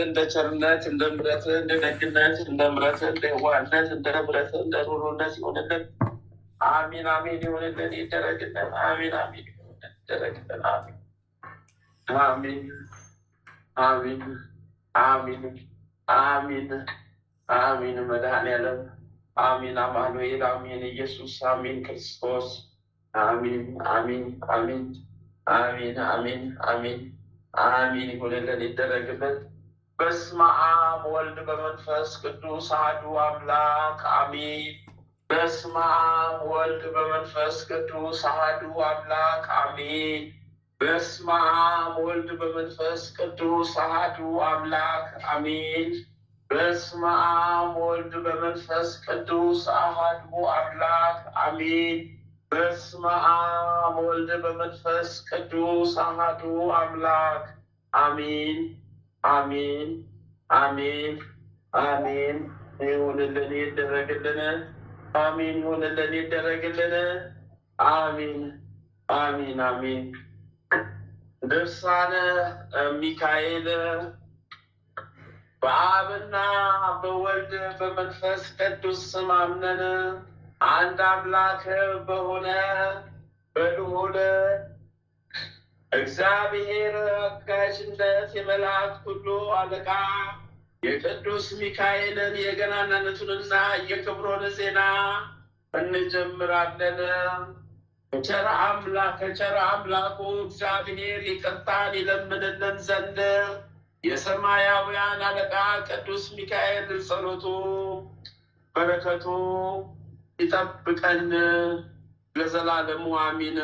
እንደ ቸርነት እንደ ምሕረት እንደ ደግነት እንደ ምሕረት እንደ ዋህነት እንደ ምሕረት እንደ ሩሩነት ይሆንልን። አሚን አሚን ይሆንልን ይደረግልን። አሚን አሚን ይደረግልን። አሚን አሚን አሚን አሚን አሚን አሚን መድኃኔዓለም አሚን አማኑኤል አሚን ኢየሱስ አሚን ክርስቶስ አሚን አሚን አሚን አሚን አሚን አሚን አሚን ይሆንልን ይደረግልን። በስመ አብ ወልድ በመንፈስ ቅዱስ አሐዱ አምላክ አሜን። በስመ አብ ወልድ በመንፈስ ቅዱስ አሐዱ አምላክ አሜን። በስመ አብ ወልድ በመንፈስ ቅዱስ አሐዱ አምላክ አሜን። በስመ አብ ወልድ በመንፈስ ቅዱስ አሐዱ አምላክ አሜን። በስመ አብ ወልድ በመንፈስ ቅዱስ አሐዱ አምላክ አሜን። አሜን አሜን አሜን ይሁንልን ይደረግልን። አሜን ይሁንልን ይደረግልን። አሜን አሜን አሜን። ድርሳነ ሚካኤል። በአብና በወልድ በመንፈስ ቅዱስ ስም አምነን አንድ አምላክ በሆነ በልዑል እግዚአብሔር አጋዥነት የመላእክት ሁሉ አለቃ የቅዱስ ሚካኤልን የገናናነቱንና የክብሩን ዜና እንጀምራለን። ከቸር አምላኩ እግዚአብሔር ይቅርታን ይለምንልን ዘንድ የሰማያውያን አለቃ ቅዱስ ሚካኤል ጸሎቱ በረከቱ ይጠብቀን ለዘላለሙ አሚን።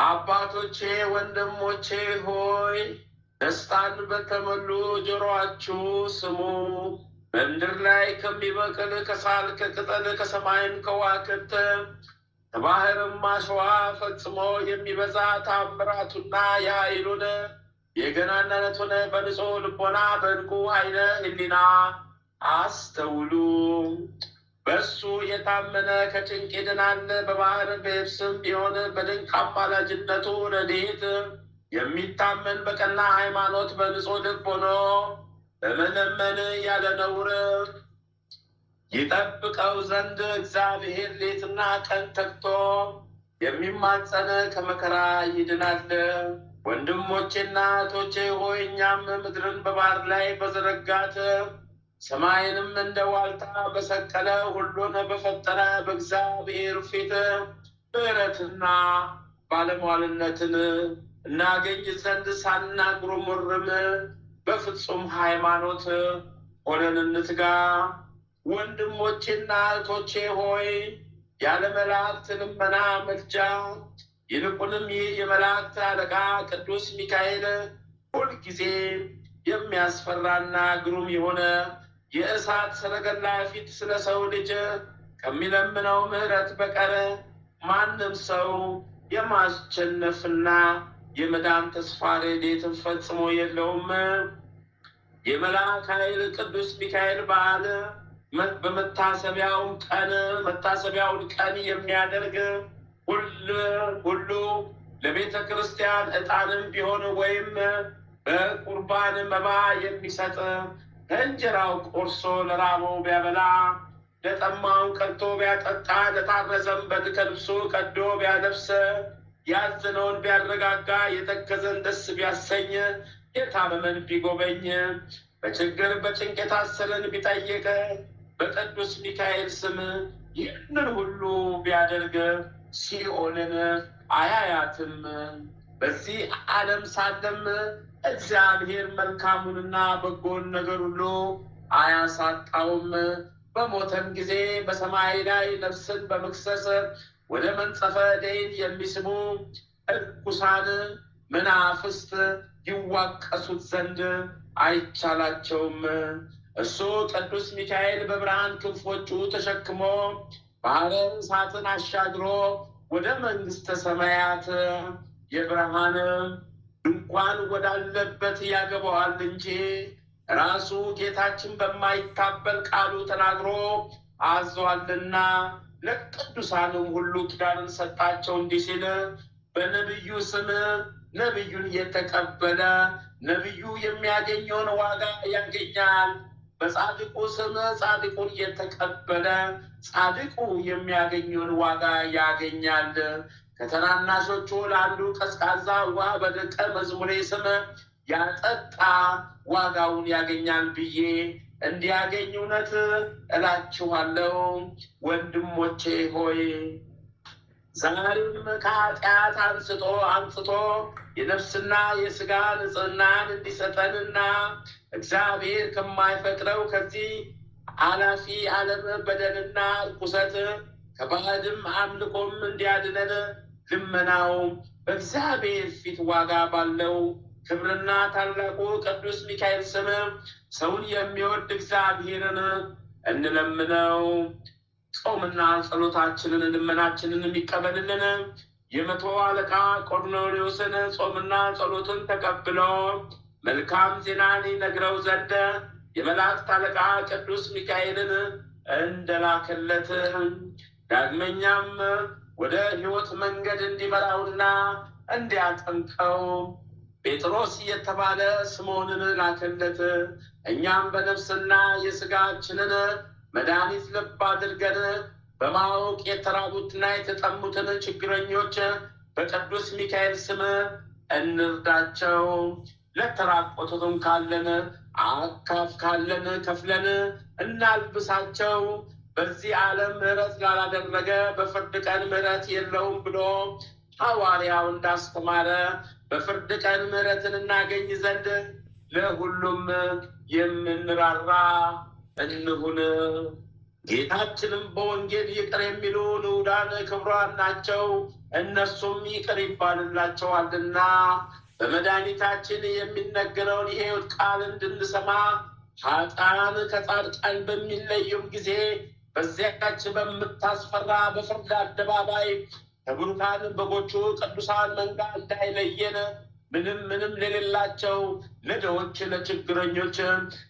አባቶቼ ወንድሞቼ ሆይ ደስታን በተሞሉ ጆሮአችሁ ስሙ። በምድር ላይ ከሚበቅል ከሳር ከቅጠል ከሰማይም ከዋክብት ከባህርም አሸዋ ፈጽሞ የሚበዛ ታምራቱና የኃይሉን የገናናነቱን በንጹሕ ልቦና በዕንቁ ዓይነ ሕሊና አስተውሉ። በእሱ የታመነ ከጭንቅ ይድናል። በባህር በየብስም ቢሆን በድንቅ አማላጅነቱ ረድኤት የሚታመን በቀና ሃይማኖት በንጹሕ ልብ ሆኖ በመለመን ያለ ነውር ይጠብቀው ዘንድ እግዚአብሔር ሌትና ቀን ተግቶ የሚማጸን ከመከራ ይድናል። ወንድሞቼና እህቶቼ ሆይ እኛም ምድርን በባህር ላይ በዘረጋት ሰማይንም እንደ ዋልታ በሰቀለ ሁሉን በፈጠረ በእግዚአብሔር ፊት ምሕረትና ባለሟልነትን እናገኝ ዘንድ ሳናጉረመርም በፍጹም ሃይማኖት ሆነን እንትጋ። ወንድሞቼና እህቶቼ ሆይ ያለ መላእክት ልመና ምልጃ ይልቁንም ይህ የመላእክት አለቃ ቅዱስ ሚካኤል ሁልጊዜ የሚያስፈራና ግሩም የሆነ የእሳት ሰረገላ ፊት ስለ ሰው ልጅ ከሚለምነው ምሕረት በቀር ማንም ሰው የማስቸነፍና የመዳን ተስፋ ረድኤትን ፈጽሞ የለውም። የመልአክ ኃይል ቅዱስ ሚካኤል በዓል መታሰቢያውን ቀን የሚያደርግ ሁሉ ለቤተ ክርስቲያን ዕጣንም ቢሆን ወይም በቁርባን መባ የሚሰጥ ከእንጀራው ቆርሶ ለራበው ቢያበላ፣ ለጠማውን ቀድቶ ቢያጠጣ፣ ለታረዘም ከልብሱ ቀዶ ቢያለብስ፣ ያዘነውን ቢያረጋጋ፣ የተከዘን ደስ ቢያሰኝ፣ የታመመን ቢጎበኝ፣ በችግር በጭንቅ የታሰረን ቢጠይቅ፣ በቅዱስ ሚካኤል ስም ይህንን ሁሉ ቢያደርግ ሲኦልን አያያትም። በዚህ ዓለም ሳለም እግዚአብሔር መልካሙንና በጎን ነገር ሁሉ አያሳጣውም። በሞተም ጊዜ በሰማይ ላይ ነፍስን በመክሰስ ወደ መንጸፈ ደይን የሚስቡ እርኩሳን መናፍስት ይዋቀሱት ዘንድ አይቻላቸውም። እሱ ቅዱስ ሚካኤል በብርሃን ክንፎቹ ተሸክሞ ባህረ እሳትን አሻግሮ ወደ መንግሥተ ሰማያት የብርሃን ድንኳን ወዳለበት ያገባዋል እንጂ ራሱ ጌታችን በማይታበል ቃሉ ተናግሮ አዟልና። ለቅዱሳንም ሁሉ ኪዳንን ሰጣቸው እንዲህ ሲል፣ በነቢዩ ስም ነቢዩን የተቀበለ ነቢዩ የሚያገኘውን ዋጋ ያገኛል። በጻድቁ ስም ጻድቁን የተቀበለ ጻድቁ የሚያገኘውን ዋጋ ያገኛል። ከተናናሾቹ ለአንዱ ቀዝቃዛ ውሃ በደቀ መዝሙሬ ስም ያጠጣ ዋጋውን ያገኛል ብዬ እንዲያገኝ እውነት እላችኋለሁ። ወንድሞቼ ሆይ ዛሬም ከኃጢአት አንጽቶ የነፍስና የሥጋ ንጽሕናን እንዲሰጠንና እግዚአብሔር ከማይፈቅደው ከዚህ አላፊ ዓለም በደልና ርኩሰት ከባዕድም አምልኮም እንዲያድነን ልመናው በእግዚአብሔር ፊት ዋጋ ባለው ክብርና ታላቁ ቅዱስ ሚካኤል ስም ሰውን የሚወድ እግዚአብሔርን እንለምነው። ጾምና ጸሎታችንን ልመናችንን የሚቀበልልን የመቶ አለቃ ቆርኔሌዎስን ጾምና ጸሎትን ተቀብሎ መልካም ዜናን ይነግረው ዘንድ የመላእክት አለቃ ቅዱስ ሚካኤልን እንደላከለት ዳግመኛም ወደ ሕይወት መንገድ እንዲመራውና እንዲያጠምቀው ጴጥሮስ የተባለ ስምዖንን ላከለት። እኛም በነፍስና የሥጋችንን መድኃኒት ልብ አድርገን በማወቅ የተራቡትና የተጠሙትን ችግረኞች በቅዱስ ሚካኤል ስም እንርዳቸው። ለተራቆቱትም ካለን ካለን ከፍለን እናልብሳቸው። በዚህ ዓለም ምሕረት ላላደረገ በፍርድ ቀን ምሕረት የለውም ብሎ ሐዋርያው እንዳስተማረ በፍርድ ቀን ምሕረትን እናገኝ ዘንድ ለሁሉም የምንራራ እንሁን። ጌታችንም በወንጌል ይቅር የሚሉ ንዑዳን ክቡራን ናቸው፣ እነርሱም ይቅር ይባልላቸዋልና። በመድኃኒታችን የሚነገረውን የሕይወት ቃል እንድንሰማ ኃጥአን ከጻድቃን በሚለዩም ጊዜ በዚያች በምታስፈራ በፍርድ አደባባይ ከብሩካን በጎቹ ቅዱሳን መንጋ እንዳይለየን ምንም ለሌላቸው ለድሆች ለችግረኞች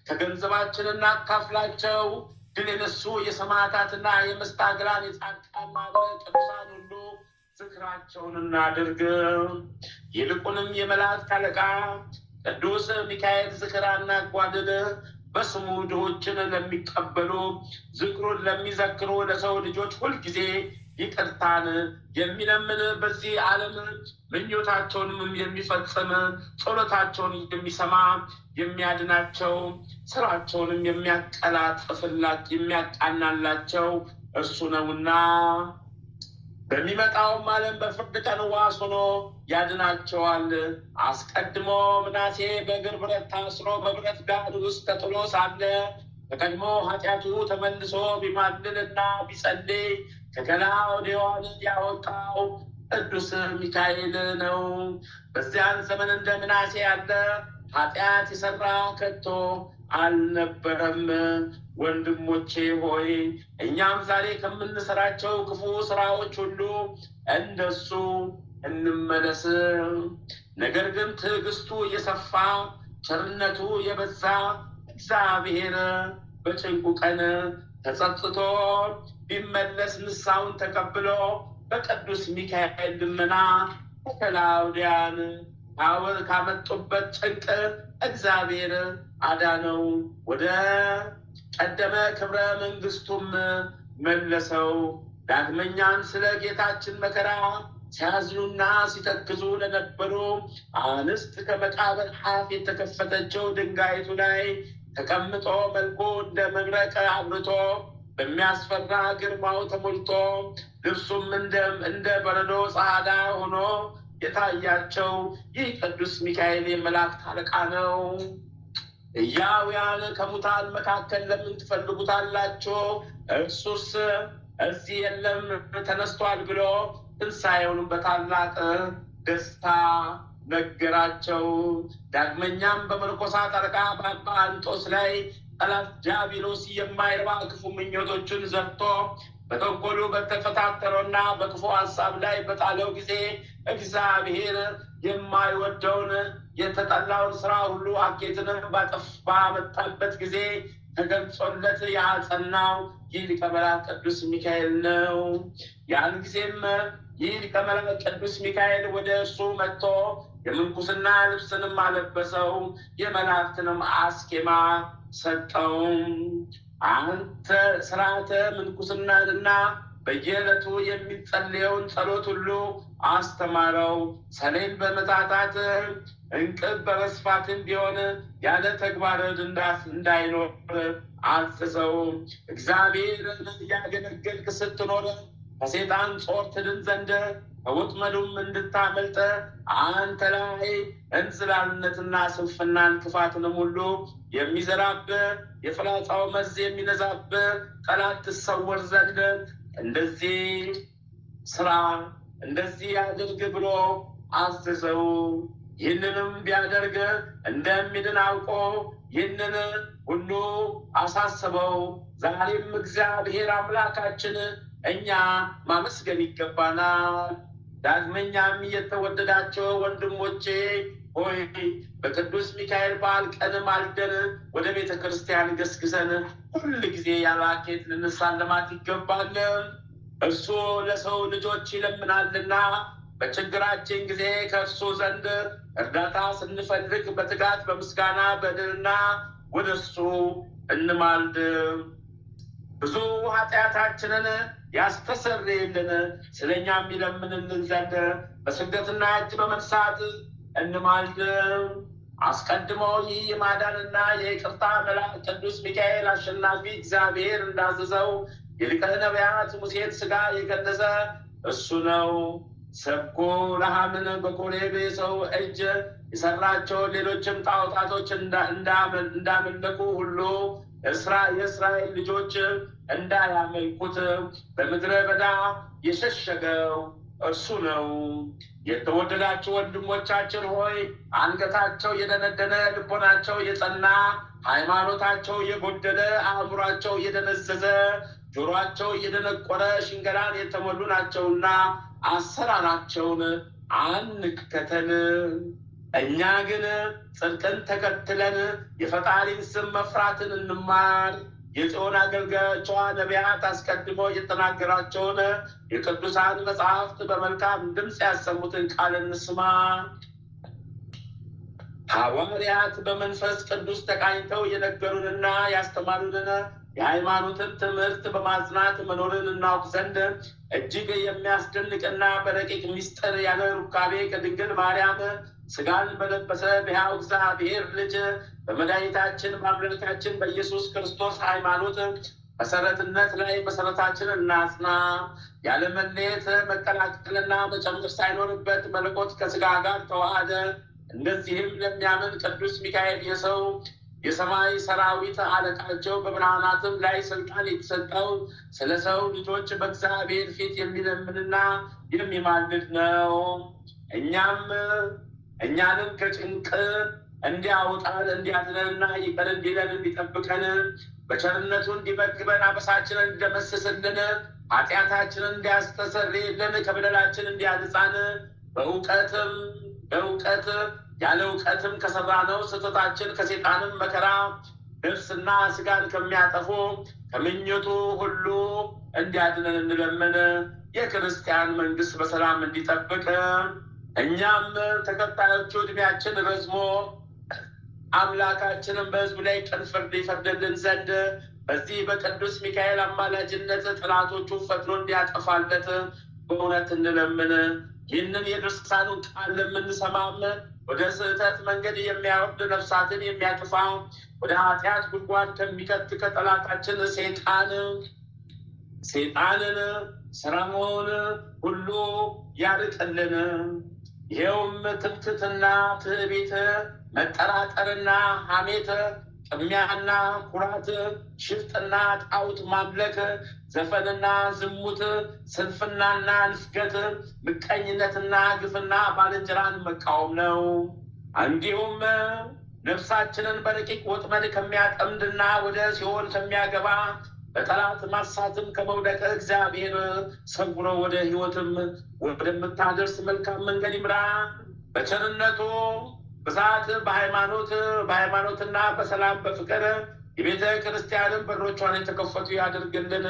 ከገንዘባችን እናካፍላቸው። ድል የነሱ የሰማዕታትና የመስተጋድላን የጻድቃን ቅዱሳን ሁሉ ዝክራቸውን እናድርግ። ይልቁንም የመላእክት አለቃ ቅዱስ ሚካኤል ዝክራና ጓደለ በስሙ ድሆችን ለሚቀበሉ ዝክሩን ለሚዘክሩ ለሰው ልጆች ሁልጊዜ ይቅርታን የሚለምን በዚህ ዓለም ምኞታቸውንም የሚፈጽም ጸሎታቸውን የሚሰማ የሚያድናቸው ስራቸውንም የሚያቃናላቸው እርሱ ነውና በሚመጣውም ዓለም በፍርድ ቀን ዋስ ሆኖ ያድናቸዋል። አስቀድሞ ምናሴ በእግር ብረት ታስሮ በብረት ጋድ ውስጥ ተጥሎ ሳለ በቀድሞ ኃጢአቱ ተመልሶ ቢማልልና ቢጸልይ ከገላውዴዎን ያወጣው ቅዱስ ሚካኤል ነው። በዚያን ዘመን እንደ ምናሴ ያለ ኃጢአት የሰራ ከቶ አልነበረም። ወንድሞቼ ሆይ እኛም ዛሬ ከምንሰራቸው ክፉ ስራዎች ሁሉ እንደሱ እንመለስ። ነገር ግን ትዕግስቱ የሰፋ ቸርነቱ የበዛ እግዚአብሔር በጭንቁ ቀን ተጸጽቶ ቢመለስ ንስሐውን ተቀብሎ በቅዱስ ሚካኤል ልመና ከከላውዲያን ካመጡበት ጭንቅ እግዚአብሔር አዳነው፣ ወደ ቀደመ ክብረ መንግስቱም መለሰው። ዳግመኛም ስለ ጌታችን መከራ ሲያዝኑና ሲተክዙ ለነበሩ አንስት ከመቃብር አፍ የተከፈተችው ድንጋይቱ ላይ ተቀምጦ መልኩ እንደ መብረቅ አብርቶ በሚያስፈራ ግርማው ተሞልቶ ልብሱም እንደ በረዶ ጸዓዳ ሆኖ የታያቸው ይህ ቅዱስ ሚካኤል የመላእክት አለቃ ነው። ሕያዋን ከሙታን መካከል ለምን ትፈልጉታላችሁ? እርሱስ እዚህ የለም ተነስቷል ብሎ ትንሣኤውን በታላቅ ደስታ ነገራቸው። ዳግመኛም በመነኮሳት አለቃ በአባ እንጦስ ላይ ጠላት ዲያብሎስ የማይረባ ክፉ ምኞቶችን ዘርቶ በተንኮሉ በተፈታተረውና በክፉ ሀሳብ ላይ በጣለው ጊዜ እግዚአብሔር የማይወደውን የተጠላውን ስራ ሁሉ አኬትንም ባመጣበት ጊዜ ተገልጾለት ያጸናው ይህ ሊቀ መላእክት ቅዱስ ሚካኤል ነው። ያን ጊዜም ይህ ሊቀ መላእክት ቅዱስ ሚካኤል ወደ እርሱ መጥቶ የምንኩስና ልብስንም አለበሰው፣ የመላእክትንም አስኬማ ሰጠው። አንተ ስርዓተ ምንኩስናንና በየዕለቱ የሚጸልየውን ጸሎት ሁሉ አስተማረው። ሰሌን በመታታት እንቅብ በመስፋትም ቢሆን ያለ ተግባር እንዳይኖር አዘዘው። እግዚአብሔርን እያገለገልክ ስትኖር ከሴጣን ጾር ትድን ዘንድ ከወጥመዱም እንድታመልጥ አንተ ላይ እንዝላልነትና ስንፍናን ክፋትንም ሁሉ የሚዘራብህ የፍላጻው መርዝ የሚነዛብህ ጠላት ትሰወር ዘንድ እንደዚህ ስራ እንደዚህ ያድርግ ብሎ አዘዘው። ይህንንም ቢያደርግ እንደሚድን አውቆ ይህንን ሁሉ አሳስበው። ዛሬም እግዚአብሔር አምላካችን እኛ ማመስገን ይገባናል። ዳግመኛም የተወደዳቸው ወንድሞቼ ሆይ በቅዱስ ሚካኤል በዓል ቀን ማልደን ወደ ቤተ ክርስቲያን ገስግሰን ሁል ጊዜ ያለ ሀኬት ልንሳለማት ይገባል። እርሱ ለሰው ልጆች ይለምናልና በችግራችን ጊዜ ከእርሱ ዘንድ እርዳታ ስንፈልግ በትጋት በምስጋና በድልና ወደ እርሱ እንማልድ። ብዙ ኃጢአታችንን ያስተሰርይልን ስለኛም ይለምንልን ዘንድ በስግደትና እጅ በመንሳት እንማልድ። አስቀድሞ ይህ የማዳንና የይቅርታ መልአክ ቅዱስ ሚካኤል አሸናፊ እግዚአብሔር እንዳዘዘው የሊቀ ነቢያት ሙሴን ሥጋ የገነዘ እሱ ነው። ሰብኮ ረሃምን በኮሬብ ሰው እጅ የሰራቸው ሌሎችም ጣዖታቶች እንዳመለኩ ሁሉ የእስራኤል ልጆች እንዳያመልኩት በምድረ በዳ የሸሸገው እርሱ ነው። የተወደዳችሁ ወንድሞቻችን ሆይ አንገታቸው የደነደነ ልቦናቸው የጸና ሃይማኖታቸው የጎደለ አእምሯቸው የደነዘዘ ጆሮአቸው የደነቆረ ሽንገላን የተሞሉ ናቸውና አሰራራቸውን አንከተል። እኛ ግን ጽድቅን ተከትለን የፈጣሪን ስም መፍራትን እንማር። የጽዮን አገልጋዮቿ ነቢያት አስቀድሞ የተናገራቸውን የቅዱሳን መጽሐፍት በመልካም ድምፅ ያሰሙትን ቃል እንስማ። ሐዋርያት በመንፈስ ቅዱስ ተቃኝተው የነገሩንና ያስተማሩንን የሃይማኖትን ትምህርት በማጽናት መኖርን እናውቅ ዘንድ እጅግ የሚያስደንቅና በረቂቅ ምስጢር ያለ ሩካቤ ከድንግል ማርያም ሥጋን በለበሰ በሕያው እግዚአብሔር ልጅ በመድኃኒታችን በአምላካችን በኢየሱስ ክርስቶስ ሃይማኖት መሰረትነት ላይ መሰረታችንን እናጽና። ያለመለየት መቀላቀልና መጨመር ሳይኖርበት መለኮት ከሥጋ ጋር ተዋሃደ። እንደዚህም ለሚያምን ቅዱስ ሚካኤል የሰማይ ሰራዊት አለቃቸው በብርሃናትም ላይ ስልጣን የተሰጠው ስለ ሰው ልጆች በእግዚአብሔር ፊት የሚለምንና የሚማልድ ነው። እኛንም ከጭንቅ እንዲያወጣን እንዲያድነንና ይቅር እንዲለን እንዲጠብቀን በቸርነቱ እንዲመግበን አበሳችንን እንዲደመስስልን ኃጢአታችንን እንዲያስተሰርይልን ከበደላችን እንዲያነጻን በእውቀት ያለ እውቀትም ከሰራነው ስህተታችን ከሴጣንም መከራ ነፍስና ሥጋን ከሚያጠፉ ከምኞቱ ሁሉ እንዲያድነን እንለምን። የክርስቲያን መንግስት በሰላም እንዲጠብቅ እኛም ተከታዮቹ ዕድሜያችን ረዝሞ አምላካችንን በሕዝቡ ላይ ቅን ፍርድ ይፈርድልን ዘንድ በዚህ በቅዱስ ሚካኤል አማላጅነት ጠላቶቹ ፈጥኖ እንዲያጠፋለት በእውነት እንለምን። ይህንን የድርሳኑን ቃል ለምንሰማም ወደ ስህተት መንገድ የሚያወርድ ነፍሳትን የሚያጥፋ ወደ ኃጢአት ጉድጓድ ከሚከት ከጠላታችን ሴጣንን ስራውን ሁሉ ያርቅልን። ይኸውም ትምክህትና ትዕቢት፣ መጠራጠርና ሐሜት፣ ቅሚያና ኩራት፣ ሽፍጥና ጣዖት ማምለክ፣ ዘፈንና ዝሙት፣ ስንፍናና ንፍገት፣ ምቀኝነትና ግፍና ባልንጀራን መቃወም ነው። እንዲሁም ነፍሳችንን በረቂቅ ወጥመድ ከሚያጠምድና ወደ ሲኦል ከሚያገባ በጠላት ማሳትም ከመውደቅ እግዚአብሔር ሰውሮ ወደ ሕይወትም ወደምታደርስ መልካም መንገድ ይምራ። በቸርነቱ ብዛት በሃይማኖትና በሰላም በፍቅር የቤተ ክርስቲያንን በሮቿን የተከፈቱ ያድርግልን።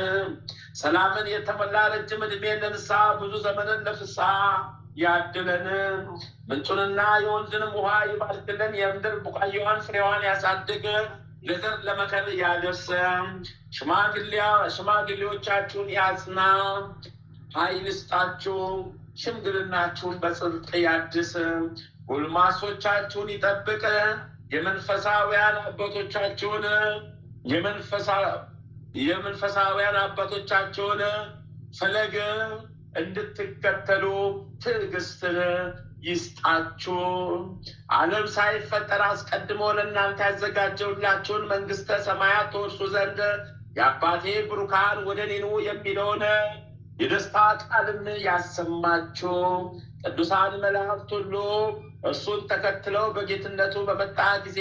ሰላምን የተሞላ ረጅም ዕድሜ ለንስሐ ብዙ ዘመንን ለፍስሐ ያድለን። ምንጩንና የወንዝንም ውሃ ይባርክልን። የምድር ቡቃያዋን ፍሬዋን ያሳድግ። ለዘር ለመከር ያደርስ። ሽማግሌዎቻችሁን ያጽና፣ ኃይል ይስጣችሁ። ሽምግልናችሁን በጽድቅ ያድስ። ጎልማሶቻችሁን ይጠብቅ። የመንፈሳውያን አባቶቻችሁን ፈለግ እንድትከተሉ ትዕግስትን ይስጣችሁ። ዓለም ሳይፈጠር አስቀድሞ ለእናንተ ያዘጋጀውላችሁን መንግስተ ሰማያት ተወርሱ ዘንድ የአባቴ ብሩካን ወደ እኔ ኑ የሚለውን የደስታ ቃልን ያሰማችሁ። ቅዱሳን መላእክት ሁሉ እርሱን ተከትለው በጌትነቱ በመጣ ጊዜ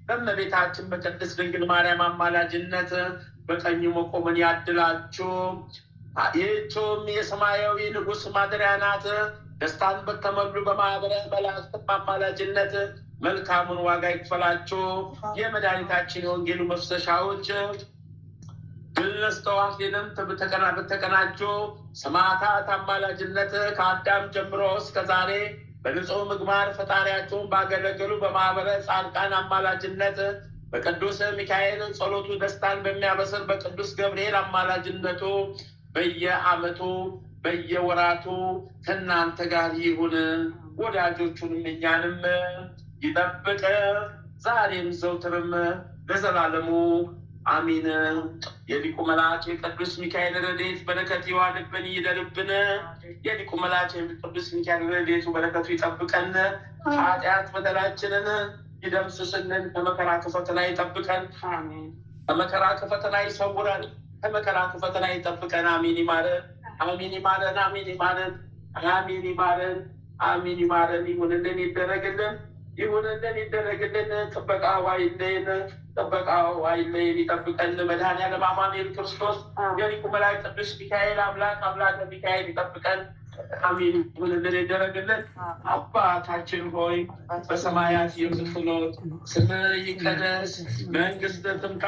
በእመቤታችን በቅድስት ድንግል ማርያም አማላጅነት በቀኙ መቆምን ያድላችሁ። ይህችውም የሰማያዊ ንጉሥ ማደሪያ ናት። ደስታን በተሞሉ በማኅበረ መላእክት አማላጅነት መልካሙን ዋጋ ይክፈላችሁ። የመድኃኒታችን የወንጌሉ መፍሰሻዎች ድል ነስተው አክሊልን በተቀናጁ ሰማዕታት አማላጅነት ከአዳም ጀምሮ እስከ ዛሬ በንጹሕ ምግባር ፈጣሪያቸውን ባገለገሉ በማኅበረ ጻድቃን አማላጅነት በቅዱስ ሚካኤል ጸሎቱ ደስታን በሚያበስር በቅዱስ ገብርኤል አማላጅነቱ በየዓመቱ በየወራቱ ከእናንተ ጋር ይሁን። ወዳጆቹንም እኛንም ይጠብቅ ዛሬም ዘውትርም ለዘላለሙ አሚን። የሊቁ መልአክ የቅዱስ ሚካኤል ረድኤት በረከት ይዋልብን ይደርብን። የሊቁ መልአክ የቅዱስ ሚካኤል ረድኤቱ በረከቱ ይጠብቀን። ኃጢአት በደላችንን ይደምስስልን። ከመከራ ከፈተና ይጠብቀን። ከመከራ ከፈተና ይሰውረን። ከመከራ ከፈተና ይጠብቀን። አሚን ይማረን። አሚን ይማረን። አሚን ይማረን። አሚን ይማረን። አሚን ይማረን። ይሁንልን ይደረግልን። ይሁንልን ይደረግልን። ጥበቃው አይለየን። ጥበቃው አይለየን። ይጠብቀን። መድኃኔዓለም አማኑኤል ክርስቶስ የሊቁ መልአክ ቅዱስ ሚካኤል አምላክ ሚካኤል ይጠብቀን። አሚን ይሁንልን ይደረግልን። አባታችን ሆይ በሰማያት የምትኖር ስምህ ይቀደስ፣ መንግስትህ ትምጣ፣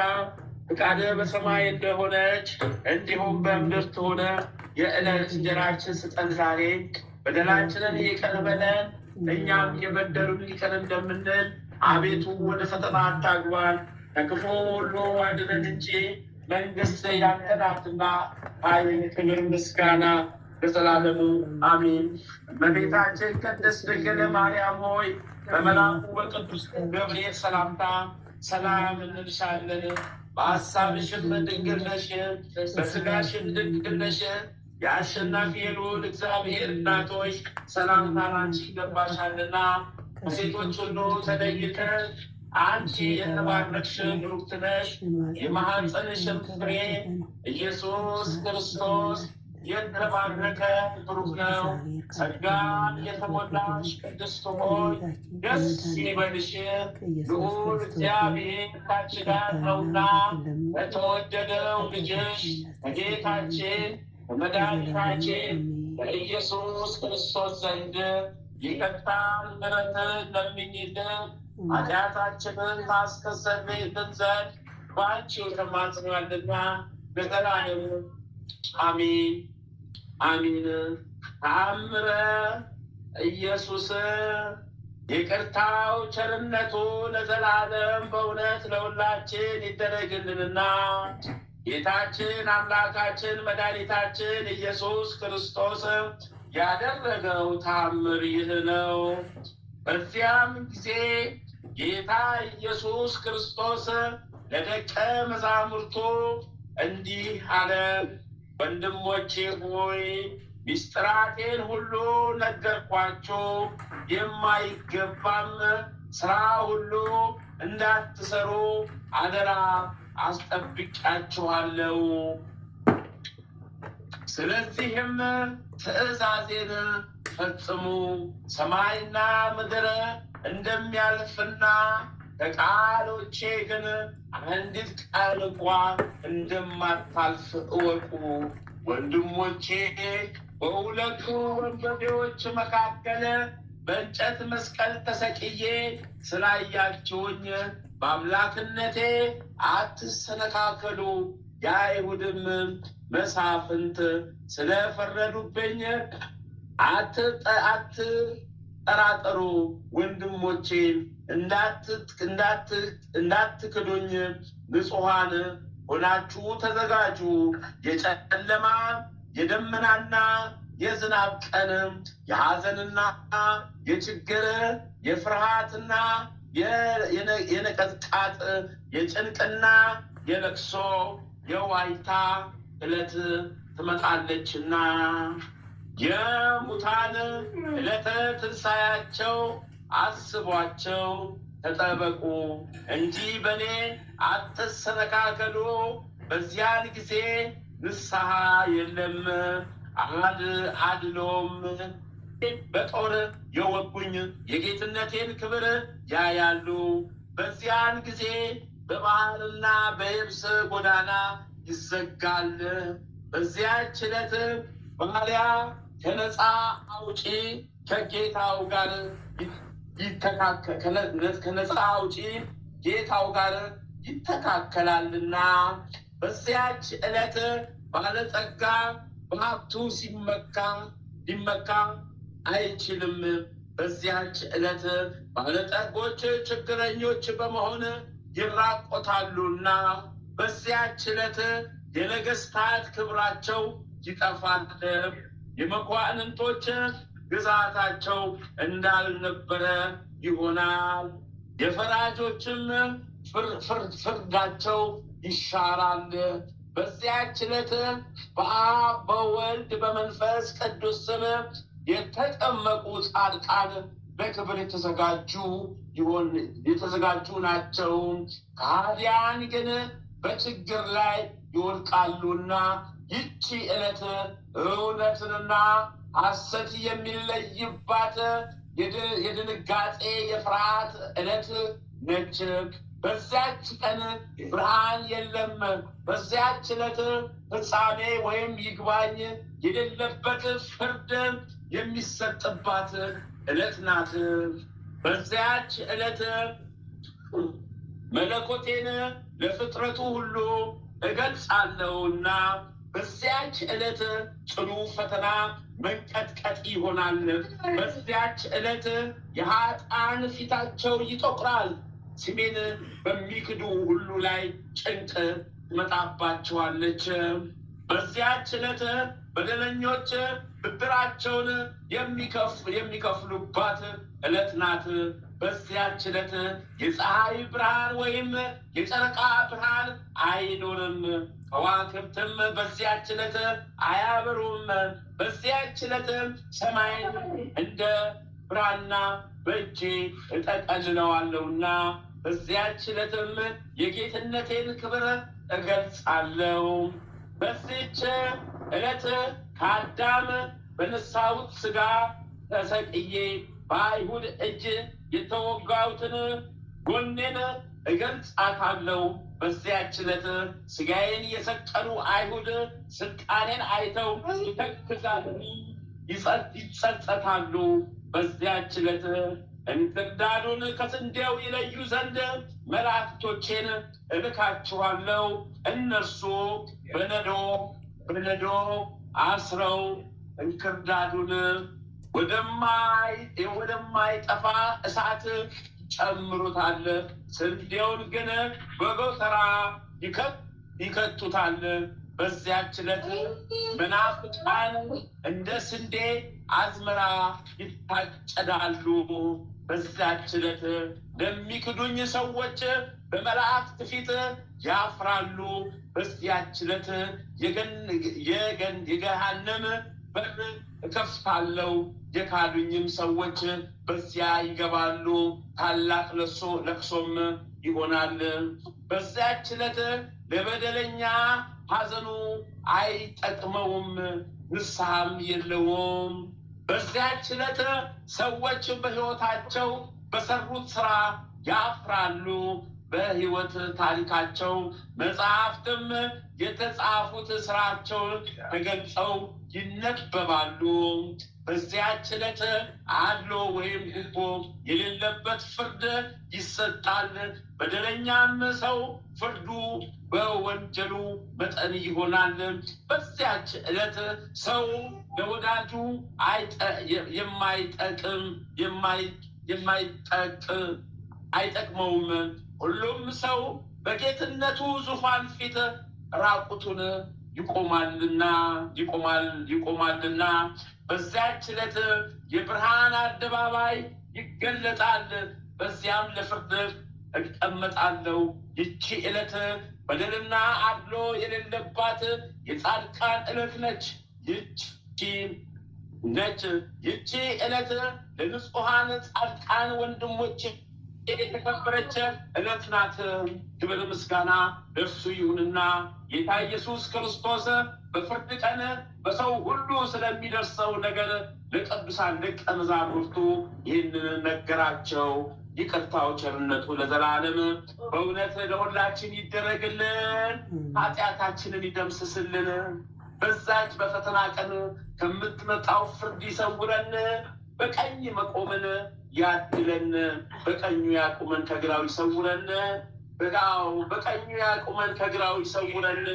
ፈቃድህ በሰማይ እንደሆነች እንዲሁም በምድር ትሁን። የዕለት እንጀራችንን ስጠን ዛሬ፣ በደላችንን ይቅር በለን እኛም የበደሉንን ይቅር እንደምንል፣ አቤቱ ወደ ፈተና አታግባን፣ ከክፉ ሁሉ አድነን እንጂ መንግስት ያንተ ናትና ኃይል፣ ክብር፣ ምስጋና ለዘላለሙ አሜን። እመቤታችን ቅድስት ድንግል ማርያም ሆይ በመልአኩ በቅዱስ ገብርኤል ሰላምታ ሰላም እንልሻለን። በሐሳብሽም ድንግል ነሽ፣ በሥጋሽም ድንግል ነሽ። የአሸናፊ የልዑል እግዚአብሔር እናት ሆይ ሰላምታ ላንቺ ይገባሻልና ከሴቶች ሁሉ ተለይተሽ አንቺ የተባረክሽ ብሩክት ነሽ። የማኅፀንሽም ፍሬ ኢየሱስ ክርስቶስ የተባረከ ብሩክ ነው። ጸጋን የተሞላሽ ቅድስት ሆይ ደስ ይበልሽ፣ ልዑል እግዚአብሔር ካንቺ ጋር ነውና በተወደደው ልጅሽ ከጌታችን በመድኃኒታችን በኢየሱስ ክርስቶስ ዘንድ ይቅርታን ምሕረትን ለምኝልን ኃጢአታችንን ታስተሰርይልን ዘንድ በአንቺው ተማጽኗልና ለዘላለሙ አሜን አሜን። ተአምረ ኢየሱስ ይቅርታው ቸርነቱ ለዘላለም በእውነት ለሁላችን ይደረግልንና ጌታችን አምላካችን መድኃኒታችን ኢየሱስ ክርስቶስ ያደረገው ተአምር ይህ ነው። በዚያም ጊዜ ጌታ ኢየሱስ ክርስቶስ ለደቀ መዛሙርቱ እንዲህ አለ። ወንድሞቼ ሆይ ምስጢራቴን ሁሉ ነገርኳችሁ። የማይገባም ስራ ሁሉ እንዳትሰሩ አደራ አስጠብቃችኋለሁ። ስለዚህም ትእዛዜን ፈጽሙ። ሰማይና ምድር እንደሚያልፍና ከቃሎቼ ግን አንዲት ቃል እንኳ እንደማታልፍ እወቁ። ወንድሞቼ በሁለቱ ወንበዴዎች መካከል በእንጨት መስቀል ተሰቅዬ ስላያችሁኝ በአምላክነቴ አትሰነካከሉ። የአይሁድም መሳፍንት ስለፈረዱብኝ አትጠራጠሩ። ወንድሞቼ እንዳትክዱኝ ንጹሐን ሆናችሁ ተዘጋጁ። የጨለማ የደመናና የዝናብ ቀን፣ የሐዘንና የችግር፣ የፍርሃትና የነቀዝቃጥ፣ የጭንቅና የለቅሶ የዋይታ ዕለት ትመጣለችና የሙታን ዕለተ ትንሣኤያቸው አስቧቸው፣ ተጠበቁ እንጂ በእኔ አትሰነካከሉ። በዚያን ጊዜ ንስሐ የለም አድሎም። በጦር የወጉኝ የጌትነቴን ክብር ያያሉ። በዚያን ጊዜ በባህርና በየብስ ጎዳና ይዘጋል። በዚያች ዕለት ባሪያ ከነፃ አውጪ ከጌታው ጋር ከነፃ አውጪ ጌታው ጋር ይተካከላልና። በዚያች ዕለት ባለጸጋ በሀብቱ ሊመካ አይችልም። በዚያች ዕለት ባለጠጎች ችግረኞች በመሆን ይራቆታሉና። በዚያች ዕለት የነገስታት ክብራቸው ይጠፋል፣ የመኳንንቶች ግዛታቸው እንዳልነበረ ይሆናል፣ የፈራጆችም ፍርዳቸው ይሻራል። በዚያች ዕለት በአብ በወልድ በመንፈስ ቅዱስ ስም የተጠመቁ ጻድቃን በክብር የተዘጋጁ ናቸው። ከሃዲያን ግን በችግር ላይ ይወድቃሉና። ይቺ ዕለት እውነትንና ሐሰት የሚለይባት የድንጋጤ የፍርሃት ዕለት ነች። በዚያች ቀን ብርሃን የለም። በዚያች ዕለት ፍጻሜ ወይም ይግባኝ የሌለበት ፍርድ የሚሰጥባት ዕለት ናት። በዚያች ዕለት መለኮቴን ለፍጥረቱ ሁሉ እገልጻለሁና። በዚያች ዕለት ጽኑ ፈተና መንቀጥቀጥ ይሆናል። በዚያች ዕለት የኃጥአን ፊታቸው ይጠቁራል። ስሜን በሚክዱ ሁሉ ላይ ጭንቅ ትመጣባቸዋለች። በዚያች ዕለት በደለኞች ብድራቸውን የሚከፍሉባት ዕለት ናት። በዚያች ዕለት የፀሐይ ብርሃን ወይም የጨረቃ ብርሃን አይኖርም። ከዋክብትም በዚያች ዕለት አያበሩም። በዚያች ዕለት ሰማይን እንደ ብራና በእጄ እጠቀልለዋለሁና በዚያች ዕለትም የጌትነቴን ክብር እገልጻለሁ። በዚች ዕለት ከአዳም በነሳሁት ሥጋ ተሰቅዬ በአይሁድ እጅ የተወጋሁትን ጎኔን እገልጻታለሁ። በዚያች ዕለት ሥጋዬን የሰቀሉ አይሁድ ስልጣኔን አይተው ይተክዛሉ፣ ይጸጸታሉ። በዚያች ዕለት እንክርዳዱን ከስንዴው ይለዩ ዘንድ መላእክቶቼን እልካችኋለሁ። እነርሱ በነዶ አስረው እንክርዳዱን ወደማይጠፋ እሳት ጨምሩታል። ስንዴውን ግን በጎተራ ይከቱታል። በዚያች ዕለት መናፍቃን እንደ ስንዴ አዝመራ ይታጨዳሉ። በዚያች ዕለት ለሚክዱኝ ሰዎች በመላእክት ፊት ያፍራሉ። በዚያች ዕለት የገሃነም በር እከፍታለሁ፣ የካዱኝም ሰዎች በዚያ ይገባሉ። ታላቅ ለቅሶም ይሆናል። በዚያች ዕለት ለበደለኛ ሐዘኑ አይጠቅመውም፣ ንስሐም የለውም። በዚያች ዕለት ሰዎች በሕይወታቸው በሰሩት ሥራ ያፍራሉ። በሕይወት ታሪካቸው መጽሐፍትም የተጻፉት ሥራቸውን ተገልጸው ይነበባሉ። በዚያች ዕለት አድሎ ወይም ጉቦ የሌለበት ፍርድ ይሰጣል። በደለኛም ሰው ፍርዱ በወንጀሉ መጠን ይሆናል። በዚያች ዕለት ሰው ለወዳጁ አይጠቅመውም። ሁሉም ሰው በጌትነቱ ዙፋን ፊት ራቁቱን ይቆማልና በዚያች ዕለት የብርሃን አደባባይ ይገለጣል። በዚያም ለፍርድ እቀመጣለሁ። ይቺ ዕለት በደልና አድሎ የሌለባት የጻድቃን ዕለት ነች። ይቺ ዕለት ለንጹሐን ጻድቃን ወንድሞች የተከበረች ዕለት ናት። ክብር ምስጋና ለእርሱ ይሁንና ጌታ ኢየሱስ ክርስቶስ በፍርድ ቀን በሰው ሁሉ ስለሚደርሰው ነገር ለቅዱሳን ደቀ መዛሙርቱ ይህንን ነገራቸው። ይቅርታው ቸርነቱ ለዘላለም በእውነት ለሁላችን ይደረግልን፣ ኃጢአታችንን ይደምስስልን። በዛች በፈተና ቀን ከምትመጣው ፍርድ ይሰውረን፣ በቀኝ መቆምን ያድለን። በቀኙ ያቁመን ከግራው ይሰውረን። በቀኙ ያቁመን ከግራው ይሰውረን።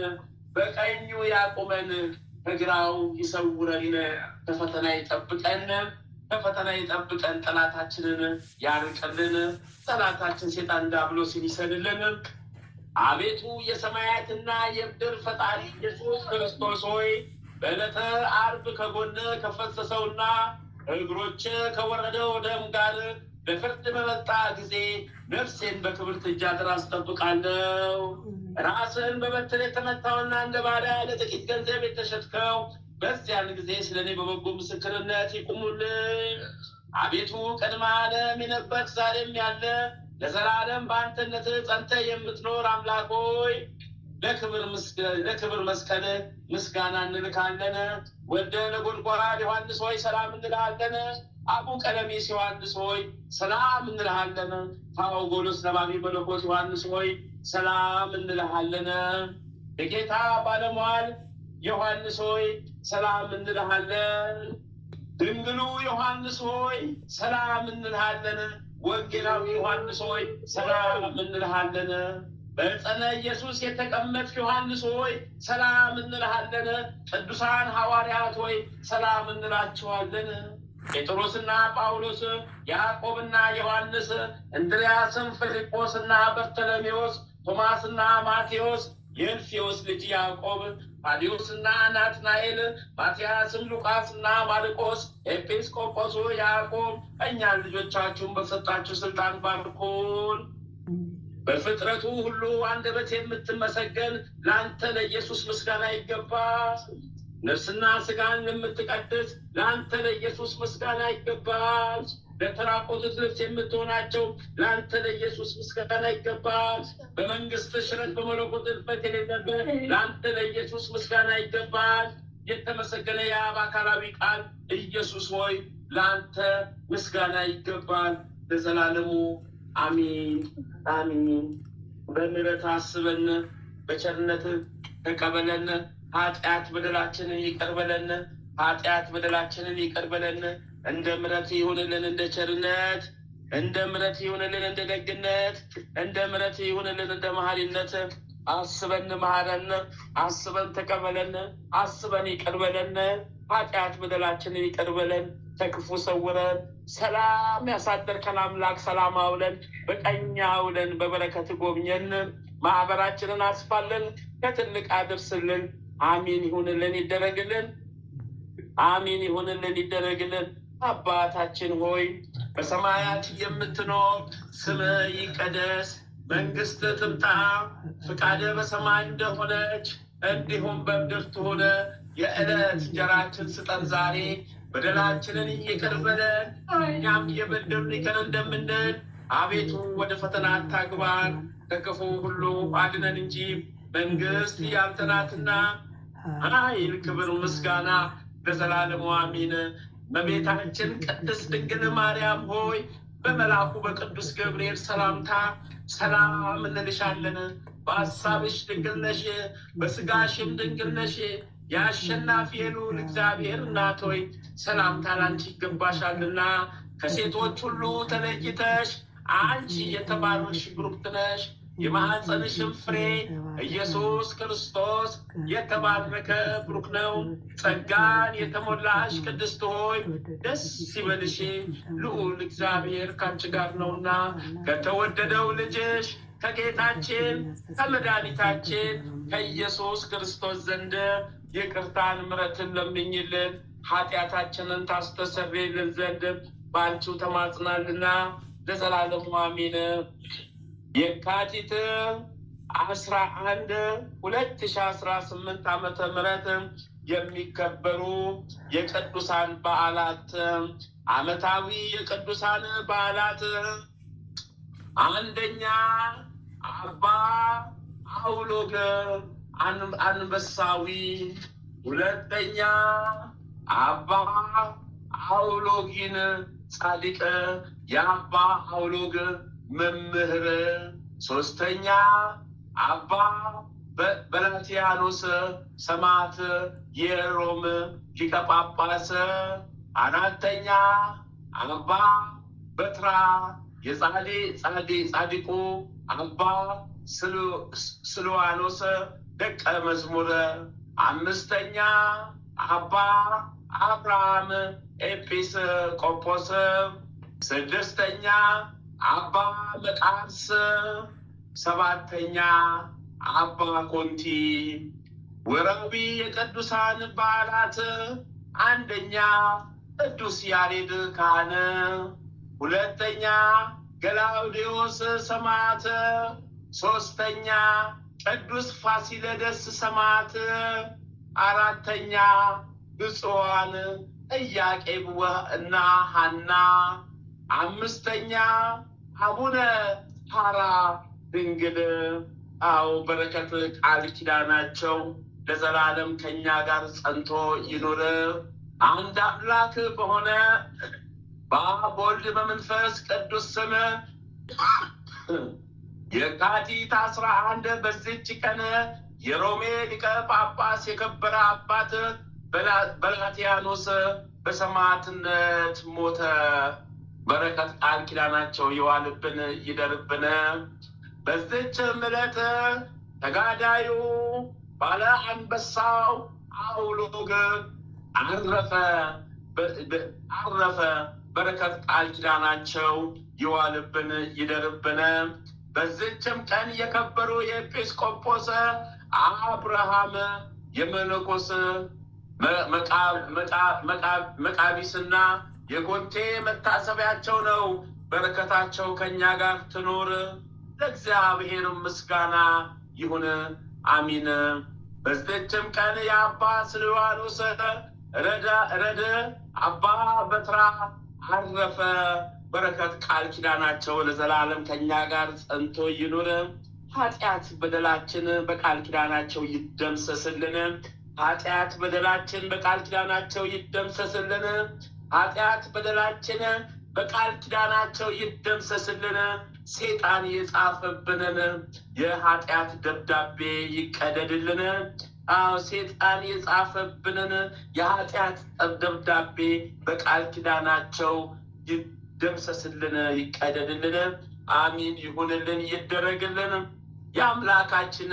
በቀኙ ያቁመን ከግራው ይሰውረን። ከፈተና ይጠብቀን፣ ከፈተና ይጠብቀን። ጠላታችንን ያርቅልን። ጠላታችን ሴጣን ዲያብሎስን ይሰድልን። አቤቱ የሰማያትና የምድር ፈጣሪ ኢየሱስ ክርስቶስ ሆይ በዕለተ ዓርብ ከጎን ከፈሰሰውና እግሮች ከወረደው ደም ጋር ለፍርድ በመጣ ጊዜ ነፍሴን በክብርት እጅ አድራ አስጠብቃለሁ። ራስን በበትር የተመታውና እንደ ባሪያ ለጥቂት ገንዘብ የተሸጥከው በዚያን ጊዜ ስለ እኔ በበጎ ምስክርነት ይቁሙልን። አቤቱ ቅድመ ዓለም የነበርክ ዛሬም ያለ ለዘላለም በአንተነት ጸንተ የምትኖር አምላክ ሆይ ለክብር መስቀል ምስጋና እንልካለን። ወልደ ነጎድጓድ ዮሐንስ ሆይ ሰላም እንልሃለን። አቡ ቀለሜስ ዮሐንስ ሆይ ሰላም እንልሃለን። ታኦጎሎስ ነባቤ መለኮት ዮሐንስ ሆይ ሰላም እንልሃለን። የጌታ ባለሟል ዮሐንስ ሆይ ሰላም እንልሃለን። ድንግሉ ዮሐንስ ሆይ ሰላም እንልሃለን። ወንጌላዊ ዮሐንስ ሆይ ሰላም እንልሃለን። በዕፀ ኢየሱስ የተቀመጥክ ዮሐንስ ሆይ ሰላም እንልሃለን። ቅዱሳን ሐዋርያት ሆይ ሰላም እንላችኋለን። ጴጥሮስና ጳውሎስ፣ ያዕቆብና ዮሐንስ፣ እንድርያስም፣ ፊልጶስና በርተሎሜዎስ፣ ቶማስና ማቴዎስ፣ የእልፍዮስ ልጅ ያዕቆብ፣ ታዴዎስና ናትናኤል፣ ማትያስም፣ ሉቃስና ማርቆስ፣ ኤጲስቆጶሱ ያዕቆብ፣ እኛን ልጆቻችሁን በሰጣችሁ ስልጣን ባርኩን። በፍጥረቱ ሁሉ አንደበት የምትመሰገን ለአንተ ለኢየሱስ ምስጋና ይገባል። ነፍስና ስጋን የምትቀድስ ለአንተ ለኢየሱስ ምስጋና ይገባል። ለተራቆቱት ልብስ የምትሆናቸው ለአንተ ለኢየሱስ ምስጋና ይገባል። በመንግስት ሽረት በመለኮት እልፈት የሌለበት ለአንተ ለኢየሱስ ምስጋና ይገባል። የተመሰገነ የአብ አካላዊ ቃል ኢየሱስ ሆይ ለአንተ ምስጋና ይገባል ለዘላለሙ አሚን አሚን። በምሕረት አስበን፣ በቸርነት ተቀበለን። ኃጢአት በደላችንን ይቅር በለን። ኃጢአት በደላችንን ይቅር በለን። እንደ ምሕረት ይሁንልን እንደ ቸርነት፣ እንደ ምሕረት ይሁንልን እንደ ደግነት፣ እንደ ምሕረት ይሁንልን እንደ መሐሪነት። አስበን መሐረን፣ አስበን ተቀበለን፣ አስበን ይቅር በለን። ኃጢአት በደላችንን ይቅር በለን፣ ከክፉ ሰውረን። ሰላም ያሳደርከን አምላክ ሰላም አውለን፣ በቀኝ አውለን፣ በበረከት ጎብኘን። ማህበራችንን አስፋለን፣ ከትልቅ አድርስልን። አሚን ይሁንልን ይደረግልን። አሚን ይሁንልን ይደረግልን። አባታችን ሆይ በሰማያት የምትኖር ስምህ ይቀደስ፣ መንግስትህ ትምጣ፣ ፍቃድህ በሰማይ እንደሆነች እንዲሁም በምድር ትሁን። የዕለት እንጀራችንን ስጠን ዛሬ፣ በደላችንን ይቅር በለን እኛም የበደሉንን ይቅር እንደምንል፣ አቤቱ ወደ ፈተና አታግባን ከክፉ ሁሉ አድነን እንጂ መንግስት ያንተ ናትና ኃይል፣ ክብር፣ ምስጋና ለዘላለሙ አሚን። እመቤታችን ቅድስት ድንግል ማርያም ሆይ በመልአኩ በቅዱስ ገብርኤል ሰላምታ ሰላም እንልሻለን። በሐሳብሽ ድንግል ነሽ፣ በስጋሽም ድንግል ነሽ። የአሸናፊ ልዑል እግዚአብሔር እናት ሆይ ሰላምታ ላንቺ ይገባሻልና ከሴቶች ሁሉ ተለይተሽ አንቺ የተባረክሽ ብሩክት ነሽ። የማኅፀንሽም ፍሬ ኢየሱስ ክርስቶስ የተባረከ ብሩክ ነው። ጸጋን የተሞላሽ ቅድስት ሆይ ደስ ይበልሽ፣ ልዑል እግዚአብሔር ካንቺ ጋር ነውና ከተወደደው ልጅሽ ከጌታችን ከመድኃኒታችን ከኢየሱስ ክርስቶስ ዘንድ ይቅርታን ምሕረትን ለምኝልን ኃጢአታችንን ታስተሰርይልን ዘንድ በአንቺው ተማጽናልና ለዘላለሙ አሜን። የካቲት 11 2018 ዓመተ ምህረት የሚከበሩ የቅዱሳን በዓላት። ዓመታዊ የቅዱሳን በዓላት፣ አንደኛ አባ አውሎግ አንበሳዊ፣ ሁለተኛ አባ አውሎጊን ጻድቅ የአባ አውሎግ መምህር፣ ሶስተኛ አባ በላቲያኖስ ሰማዕት የሮም ሊቀ ጳጳስ፣ አራተኛ አባ በትራ ጻድቁ አባ ስልዋኖስ ደቀ መዝሙር፣ አምስተኛ አባ አብርሃም ኤጲስቆጶስ፣ ስድስተኛ አባ መቃርስ፣ ሰባተኛ አባ ኮንቲ። ወርሃዊ የቅዱሳን በዓላት፣ አንደኛ ቅዱስ ያሬድ ካህን፣ ሁለተኛ ገላውዴዎስ ሰማዕት፣ ሶስተኛ ቅዱስ ፋሲለደስ ሰማዕት፣ አራተኛ ብፁዓን ኢያቄም እና ሐና፣ አምስተኛ አቡነ ሐራ ድንግል። አዎ በረከት ቃል ኪዳናቸው ለዘላለም ከኛ ጋር ጸንቶ ይኑር። አንድ አምላክ በሆነ በአብ በወልድ በመንፈስ ቅዱስ ስም የካቲት 11 በዚች ቀን የሮሜ ሊቀ ጳጳስ የከበረ አባት በላቲያኖስ በሰማዕትነት ሞተ። በረከት ቃል ኪዳናቸው ይዋልብን ይደርብን። በዚች ዕለት ተጋዳዩ ባለ አንበሳው አውሎግ አረፈ። በረከት ቃል ኪዳናቸው ይዋልብን ይደርብን። በዚችም ቀን የከበሩ የኤጲስቆጶስ አብርሃም የመነኮስ መቃቢስና የኮንቴ መታሰቢያቸው ነው። በረከታቸው ከእኛ ጋር ትኑር። ለእግዚአብሔር ምስጋና ይሁን፣ አሚን። በዚችም ቀን የአባ ስልዋኖስ ረድ አባ በትራ አረፈ። በረከት ቃል ኪዳናቸው ለዘላለም ከእኛ ጋር ጸንቶ ይኑር። ኃጢአት በደላችን በቃል ኪዳናቸው ይደምሰስልን። ኃጢአት በደላችን በቃል ኪዳናቸው ይደምሰስልን። ኃጢአት በደላችን በቃል ኪዳናቸው ይደምሰስልን። ሰይጣን የጻፈብንን የኃጢአት ደብዳቤ ይቀደድልን። ሰይጣን የጻፈብንን የኃጢአት ደብዳቤ በቃል ኪዳናቸው ይደምሰስልን፣ ይቀደድልን። አሚን ይሁንልን፣ ይደረግልን። የአምላካችን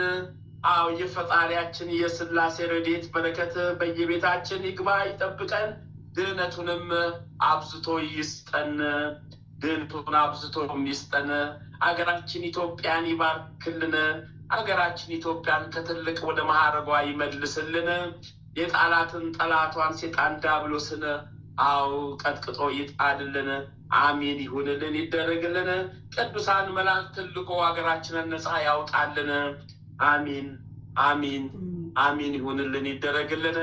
የፈጣሪያችን የሥላሴ ረድኤት በረከት በየቤታችን ይግባ፣ ይጠብቀን። ድህነቱንም አብዝቶ ይስጠን። ድህነቱን አብዝቶ ይስጠን። አገራችን ኢትዮጵያን ይባርክልን። አገራችን ኢትዮጵያን ከትልቅ ወደ ማዕረጓ ይመልስልን። የጣላትን ጠላቷን ሰይጣን ዲያብሎስን ቀጥቅጦ ይጣልልን። አሚን ይሁንልን፣ ይደረግልን። ቅዱሳን መላእክት ልኮ ሀገራችንን ነፃ ያውጣልን። አሚን አሚን አሚን ይሁንልን፣ ይደረግልን።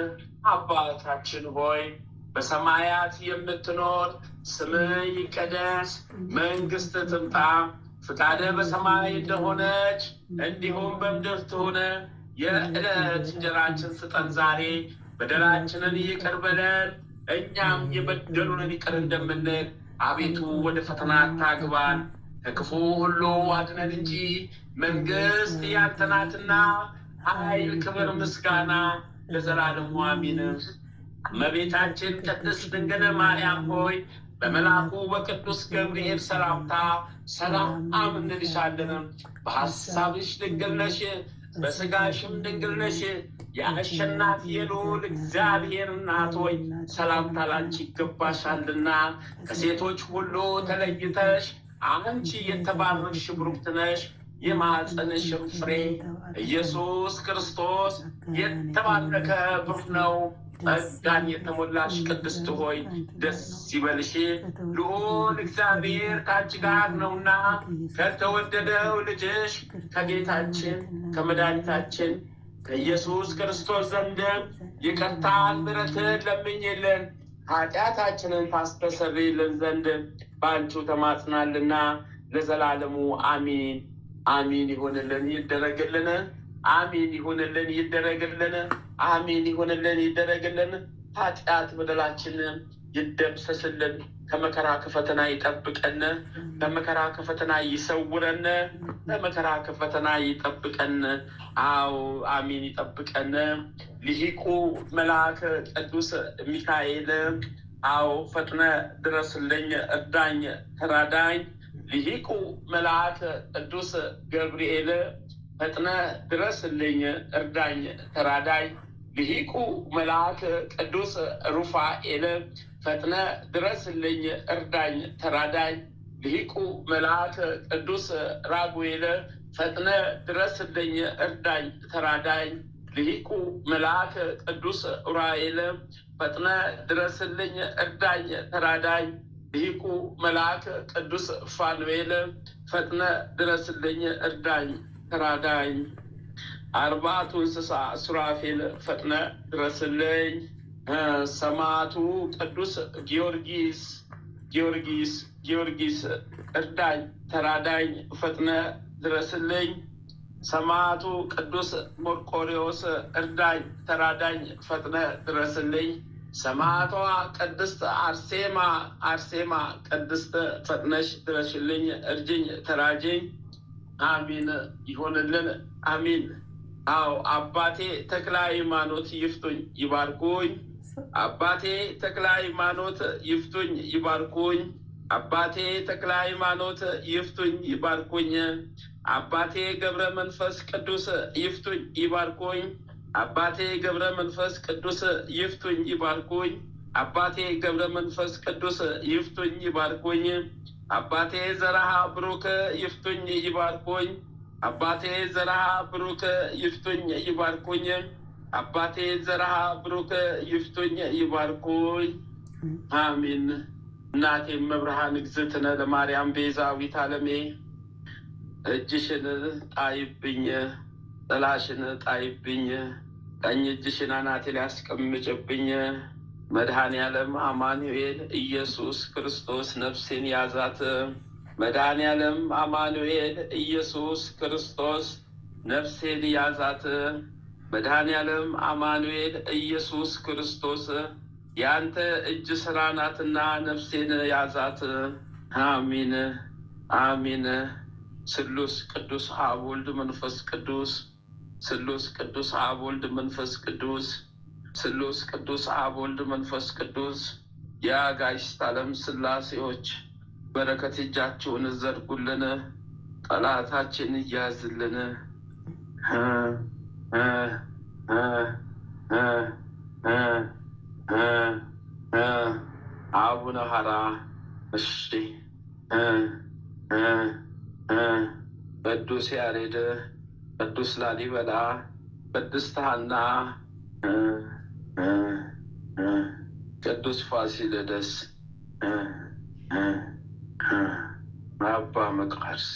አባታችን ሆይ በሰማያት የምትኖር ስምህ ይቀደስ፣ መንግስት ትምጣ፣ ፍቃድህ በሰማይ እንደሆነች እንዲሁም በምድር ትሁን። የዕለት እንጀራችንን ስጠን ዛሬ፣ በደላችንን ይቅር በለን እኛም የበደሉንን ይቅር እንደምንል፣ አቤቱ ወደ ፈተና አታግባን ከክፉ ሁሉ አድነን እንጂ መንግስት ያንተ ናትና፣ ኃይል፣ ክብር፣ ምስጋና ለዘላለሙ አሚን። እመቤታችን ቅድስት ድንግል ማርያም ሆይ በመልአኩ በቅዱስ ገብርኤል ሰላምታ ሰላም እንልሻለን። በሐሳብሽ ድንግል ነሽ፣ በሥጋሽም ድንግል ነሽ። የአሸናፊ የልዑል እግዚአብሔር እናት ሆይ ሰላምታ ላንቺ ይገባሻልና፣ ከሴቶች ሁሉ ተለይተሽ አንቺ የተባረክሽ ብሩክት ነሽ። የማኅፀንሽ ፍሬ ኢየሱስ ክርስቶስ የተባረከ ብሩክ ነው። ጸጋን የተሞላሽ ቅድስት ሆይ ደስ ይበልሽ፣ ልዑል እግዚአብሔር ከአንቺ ጋር ነውና ከተወደደው ልጅሽ ከጌታችን ከመድኃኒታችን ከኢየሱስ ክርስቶስ ዘንድ ይቅርታን ምሕረትን ለምኝልን ኃጢአታችንን ታስተሰርይልን ዘንድ በአንቺው ተማጽናልና ለዘላለሙ አሚን አሚን ይሁንልን፣ ይደረግልን። አሚን ይሁንልን፣ ይደረግልን። አሚን ይሁንልን፣ ይደረግልን። ኃጢአት በደላችን ይደምሰስልን፣ ከመከራ ከፈተና ይጠብቀን፣ ከመከራ ከፈተና ይሰውረን፣ ከመከራ ከፈተና ይጠብቀን። አሚን ይጠብቀን። ሊቁ መልአክ ቅዱስ ሚካኤል ፈጥነ ድረስልኝ እርዳኝ ተራዳኝ። ሊቁ መልአክ ቅዱስ ገብርኤል ፈጥነ ድረስልኝ እርዳኝ ተራዳኝ። ሊቁ መልአክ ቅዱስ ሩፋኤል ፈጥነ ድረስልኝ እርዳኝ ተራዳኝ። ሊቁ መልአክ ቅዱስ ራጉኤል ፈጥነ ድረስልኝ እርዳኝ ተራዳኝ። ሊቁ መልአክ ቅዱስ ኡራኤል ፈጥነ ድረስልኝ እርዳኝ ተራዳኝ። ሊቁ መልአክ ቅዱስ ፋኑኤል ፈጥነ ድረስልኝ እርዳኝ ተራዳኝ። አርባዕቱ እንስሳ ሱራፌል ፈጥነ ድረስልኝ። ሰማዕቱ ቅዱስ ጊዮርጊስ እርዳኝ ተራዳኝ ፈጥነ ድረስልኝ። ሰማዕቱ ቅዱስ መርቆሬዎስ እርዳኝ ተራዳኝ ፈጥነ ድረስልኝ። ሰማዕቷ ቅድስት አርሴማ ቅድስት ፈጥነሽ ድረሽልኝ እርጅኝ ተራጅኝ። አሚን ይሆንልን፣ አሚን። አባቴ ተክለ ሃይማኖት ይፍቱኝ ይባርኩኝ። አባቴ ተክለ ሃይማኖት ይፍቱኝ ይባርኩኝ። አባቴ ተክለ ሃይማኖት ይፍቱኝ ይባርኩኝ። አባቴ ገብረ መንፈስ ቅዱስ ይፍቱኝ ይባርኩኝ። አባቴ ገብረ መንፈስ ቅዱስ ይፍቱኝ ይባርኩኝ። አባቴ ገብረ መንፈስ ቅዱስ ይፍቱኝ ይባርኩኝ። አባቴ ዘርሃ ብሩክ ይፍቱኝ ይባርኩኝ። አባቴ ዘርሃ ብሩክ ይፍቱኝ ይባርኩኝ። አባቴ ዘርሃ ብሩክ ይፍቱኝ ይባርኩኝ። አሚን። እናቴ መብርሃን እግዝእትነ ለማርያም ቤዛዊት ዓለሜ እጅሽን ጣይብኝ፣ ጥላሽን ጣይብኝ፣ ቀኝ እጅሽን አናቴ ላይ አስቀምጭብኝ። መድኃኔ ዓለም አማኑኤል ኢየሱስ ክርስቶስ ነፍሴን ያዛት። መድኃኔ ዓለም አማኑኤል ኢየሱስ ክርስቶስ ነፍሴን ያዛት። መድኃኔ ዓለም አማኑኤል ኢየሱስ ክርስቶስ ያንተ እጅ ስራ ናትና ነፍሴን ያዛት። አሚን አሚን። ስሉስ ቅዱስ አብ ወልድ መንፈስ ቅዱስ፣ ስሉስ ቅዱስ አብ ወልድ መንፈስ ቅዱስ፣ ስሉስ ቅዱስ አብ ወልድ መንፈስ ቅዱስ። የአጋዕዝተ ዓለም ሥላሴዎች በረከት እጃችሁን ዘርጉልን፣ ጠላታችን እያዝልን። አቡነ ሀራ እሺ፣ ቅዱስ ያሬድ፣ ቅዱስ ላሊበላ፣ ቅድስት ሐና፣ ቅዱስ ፋሲለደስ፣ አባ መቃርስ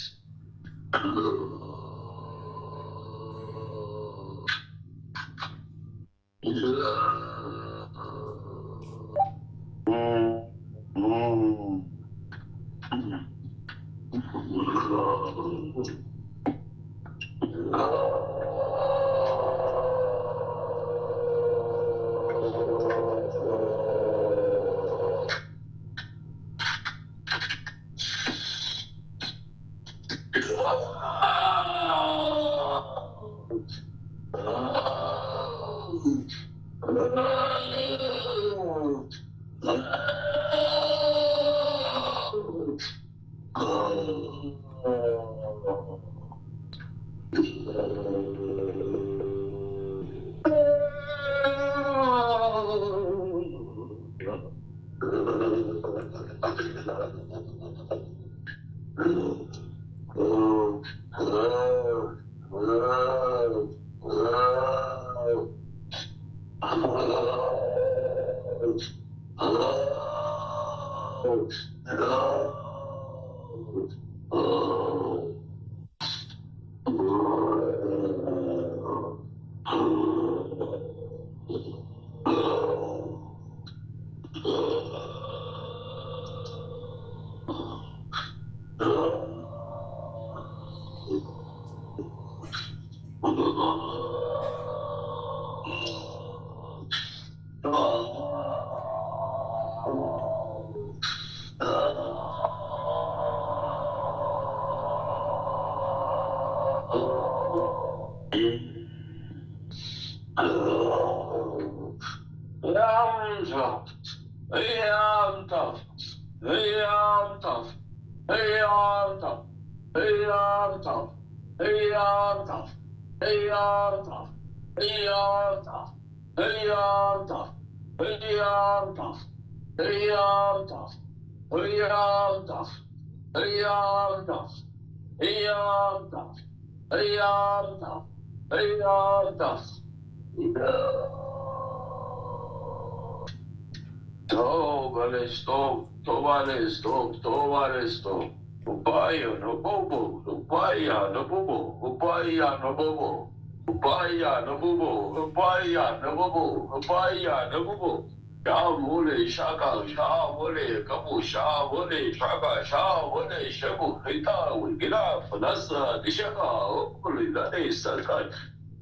Upaya no bobo, upaya no bobo, upaya no bobo, upaya no bobo, upaya no bobo, upaya no bobo. Shamole shaka, shamole kabu, shamole shaka, shamole shabu, hita, wigila, fanasa, dishaka, okuli, lade, sarkai.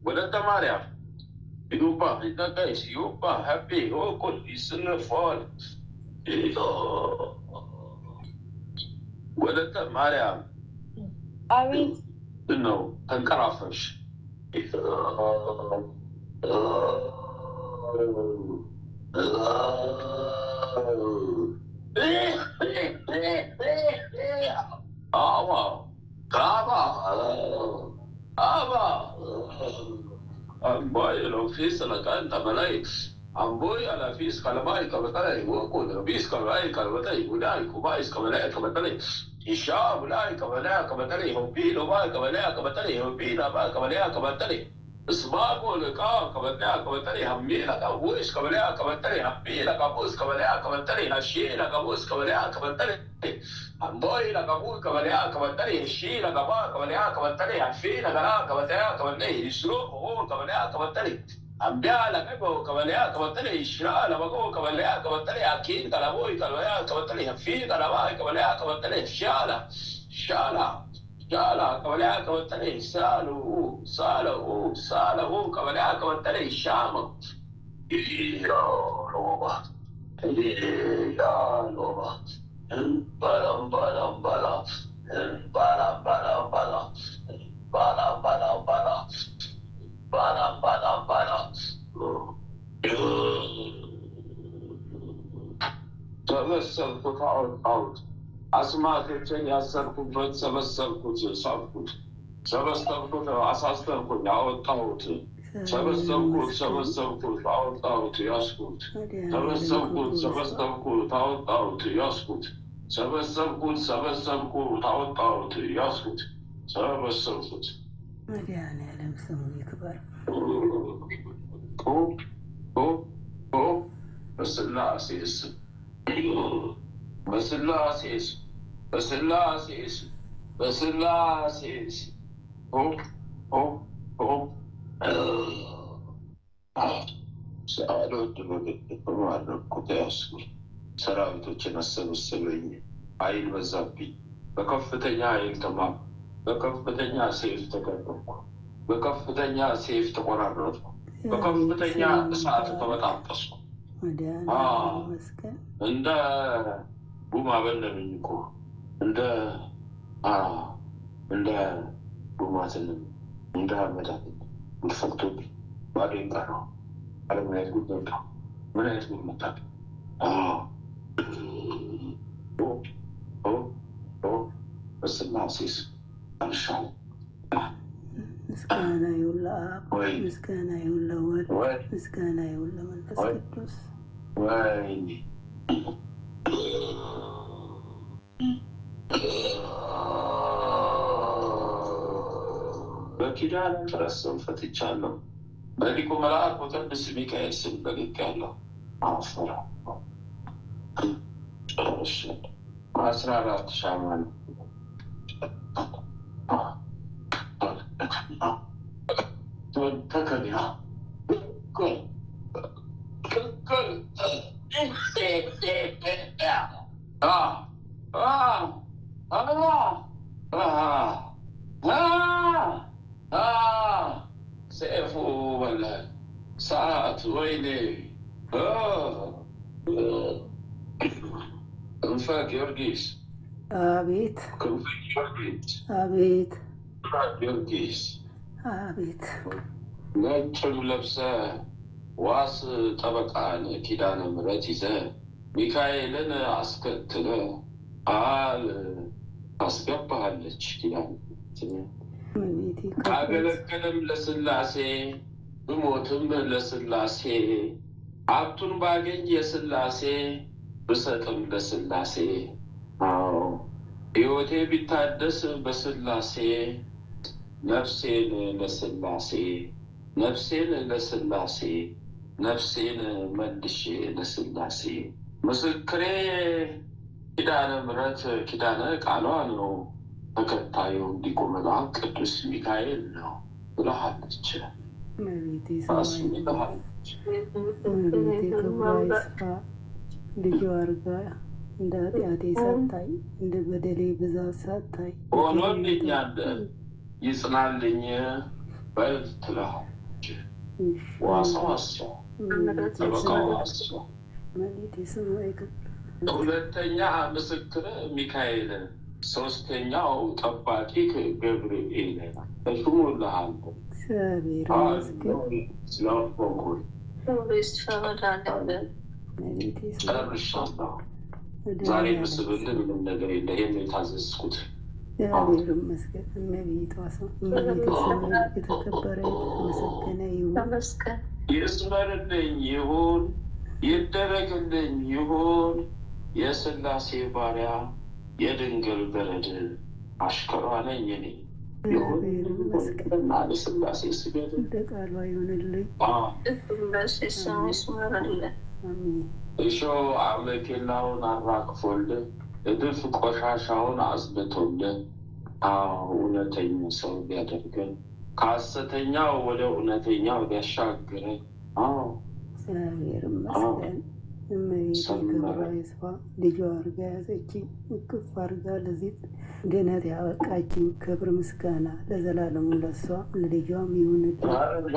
Wala tamaria. Inupa, ita guys, yupa, happy, okul, isna fall. ወለተ ማርያም አቤት ነው ተንቀራፈሽ አዋ Amboy l'office la canta malai amboy alla fisca la mai cavatare uoco la fisca mai cavatare ulai kubai cavatare isha ulai cavatare hopi lo vai cavatare hopi la vai cavatare smago le ka cavatare hammi la ka voice cavatare hammi la ka voice cavatare hashi la ka voice cavatare amboy la ka voice cavatare shi la ka ba cavatare hafi la ka cavatare isro ho cavatare ambia la ka go cavatare ishra la ba go cavatare akin la voice cavatare hafi la ba cavatare shala cavatare salu cavatare shama ya loba balam ሰበሰብኩት አወጣሁት አስማቶቼን ያሰርኩበት ሰበሰብኩት ሳብኩት ሰበሰብኩት አሳሰርኩኝ አወጣሁት ሰበሰብኩት አወጣሁት ያስኩት ሰበሰብኩት አወጣሁት ያስኩት ሰበሰብኩት አወጣሁት ያስኩት ሰበሰብኩት መድኃኒዓለም ስሙ ይክበር። በስላሴ ስም ሰራዊቶችን አሰበሰበኝ። ኃይል በዛብኝ። በከፍተኛ ኃይል ተማም በከፍተኛ ሴፍ ተቀጠቅኩ። በከፍተኛ ሴፍ ተቆራረጥኩ። በከፍተኛ እሳት ተበጣጠስኩ። እንደ ቡማ በለምኝ እኮ እንደ ቡማትን እንደ አመዳት ጉድፈልቶብኝ ባዶኝ ቀረሁ። አረ ምን አይነት ጉድ መጣ! ምን አይነት ጉድ መጣ! በስላሴ ስም አልሻለሁ። ምስጋና ይሁን ለአብ፣ ምስጋና ይሁን ለወልድ፣ ምስጋና ይሁን ለመንፈስ ቅዱስ። ወይኔ በኪዳነ ምሕረት ስም ፈትቻለሁ። በሊቁ መልአክ ቅዱስ ሚካኤል ስም በግቄአለሁ። አፈራ 14 ሻማ ነው። ተከቢያ ሰይፉ በለ ሰዓት ወይኔ ክንፈ ጊዮርጊስ አቤት ክንፈ ጊዮርጊስ አቤት ጊዮርጊስ አቤት ነጭም ለብሰ ዋስ ጠበቃን ኪዳነ ምሕረት ይዘ ሚካኤልን አስከትለ ቃል አስገባሃለች። ኪዳነ አገለግልም ለስላሴ ብሞትም ለስላሴ ሀብቱን ባገኝ የስላሴ ብሰጥም ለስላሴ ሕይወቴ ቢታደስ በስላሴ ነፍሴን ለስላሴ ነፍሴን መልሼ ለስላሴ ምስክሬ ኪዳነ ምሕረት ኪዳነ ቃሏ ነው። ተከታዩ ሊቁ መልአክ ቅዱስ ሚካኤል ነው ብለሃለች። ራሱ ብለሃለች። ክብሯ ይስፋ ልጇ አድርጋ እንደ ኃጢአቴ ሳታይ እንደ በደሌ ብዛት ሳታይ ሆኖልኛል ይጽናልኝ በል ትለሃለች። ዋሳው አሷ ጠበቃው አሷ። ሁለተኛ ምስክር ሚካኤል፣ ሶስተኛው ጠባቂ ገብርኤል ተሹሞልሃል። ጨርሻለሁ። ዛሬ ምስብልህ ምንም ነገር የለ። ይህን የታዘዝኩት እግዚአብሔር ይመስገን። እመቤቷ ስም የተከበረ የተመሰገነ ይሁን። ይስመርልኝ ይሁን፣ ይደረግልኝ ይሁን። የሥላሴ ባሪያ የድንግል በረድ አሽከሯ ነኝ እኔ። እግዚአብሔር ይመስገን። ለሥላሴ ስገድ እንደ ቃሏ ይሆንልኝ። እሾህ አሜኬላውን አራግፎልህ እድፍ ቆሻሻውን አጽድቶልህ እውነተኛ ሰው ሊያደርገን ከሐሰተኛው ወደ እውነተኛው ሊያሻግረን እግዚአብሔር ይመስገን። እመቤቴ ክብሯ ይስፋ። ልጇ አርጋ ያዘችኝ፣ እቅፍ አርጋ ለዚህ ድነት ያበቃችኝ። ክብር ምስጋና ለዘላለሙ ለሷ ለልጇም ይሁንልን።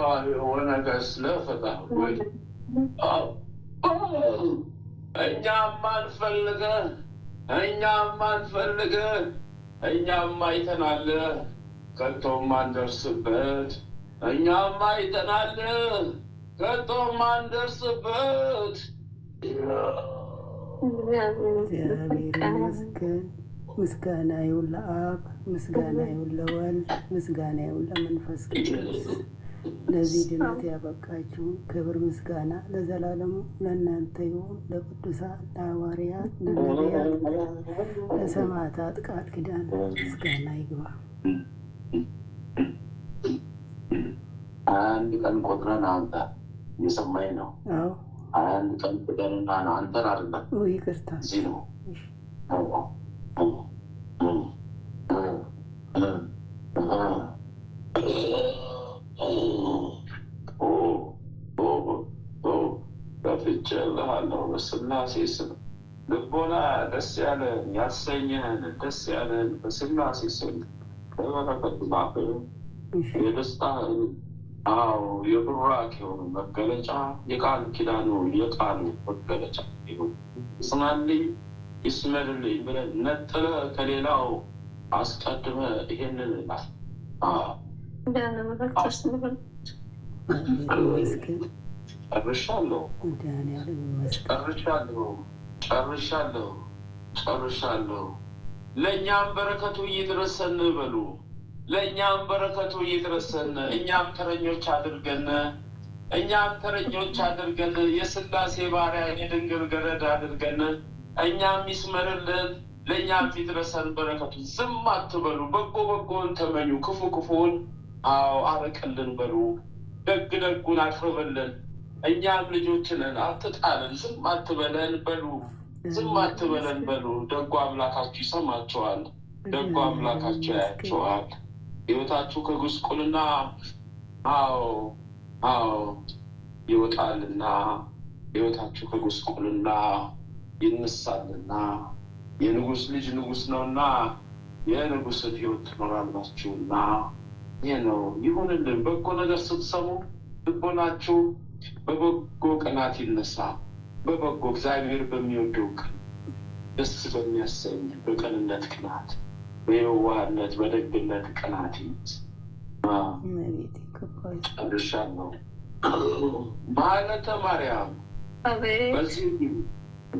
ወነገስ ለፈታ እኛም አንፈልገን እኛም አይተናል ከቶም አንደርስበት። እኛም አይተናል ከቶም አንደርስበት። እግዚአብሔር ይመስገን። ምስጋና ይሁን ለአብ፣ ምስጋና ይሁን ለወልድ፣ ምስጋና ይሁን ለመንፈስ ቅዱስ። ለዚህ ድነት ያበቃችሁ ክብር ምስጋና ለዘላለሙ ለእናንተ ይሁን። ለቅዱሳን ለሐዋርያት፣ ለነቢያት፣ ለሰማዕታት ቃል ኪዳን ምስጋና ይግባ። አንድ ቀን ቆጥረን አንተ እየሰማኝ ነው። አዎ አንድ ቀን ቁጠርና አንተን አይደለም። ይቅርታ እዚህ ነው ከፍቼልሃለሁ በሥላሴ ስም። ልቦና ደስ ያለን ያሰኘህን ደስ ያለን በሥላሴ ስም በበረከቱ ባፍህ የደስታህን የቡራኬውን መገለጫ የቃል ኪዳኑ የቃሉ መገለጫ ይሁን። ጽናልኝ ይስመርልኝ ብለን ነጥለህ ከሌላው አስቀድመህ ይሄንን ጨርሻለሁ። ለእኛም በረከቱ እየደረሰን በሉ። ለእኛም በረከቱ እየደረሰን እኛም ተረኞች አድርገን የሥላሴ ባሪያ የድንግል ገረድ አድርገን እኛም ይስመርልን። ለእኛም ይድረሰን በረከቱ። ዝም አትበሉ። በጎን ተመኙ፣ ክፉ ክፉን አርቅልን በሉ። ደግ ደጉን አቅርብልን። እኛም ልጆችንን አትጣልን። ዝም አትበለን በሉ። ደጉ አምላካችሁ ይሰማችኋል። ደጉ አምላካችሁ ያያችኋል። ሕይወታችሁ ከጉስቁልና ይወጣልና ሕይወታችሁ ከጉስቁልና ይነሳልና የንጉሥ ልጅ ንጉሥ ነውና የንጉሥን ሕይወት ትኖራላችሁና ይህ ነው ይሁንልን። በጎ ነገር ስትሰሙ ልቦናችሁ በበጎ ቅናት ይነሳ። በበጎ እግዚአብሔር በሚወደው ቅን ደስ በሚያሰኝ በቅንነት ቅናት፣ በየዋህነት በደግነት ቅናት ጨርሻለሁ። ማለተ ማርያም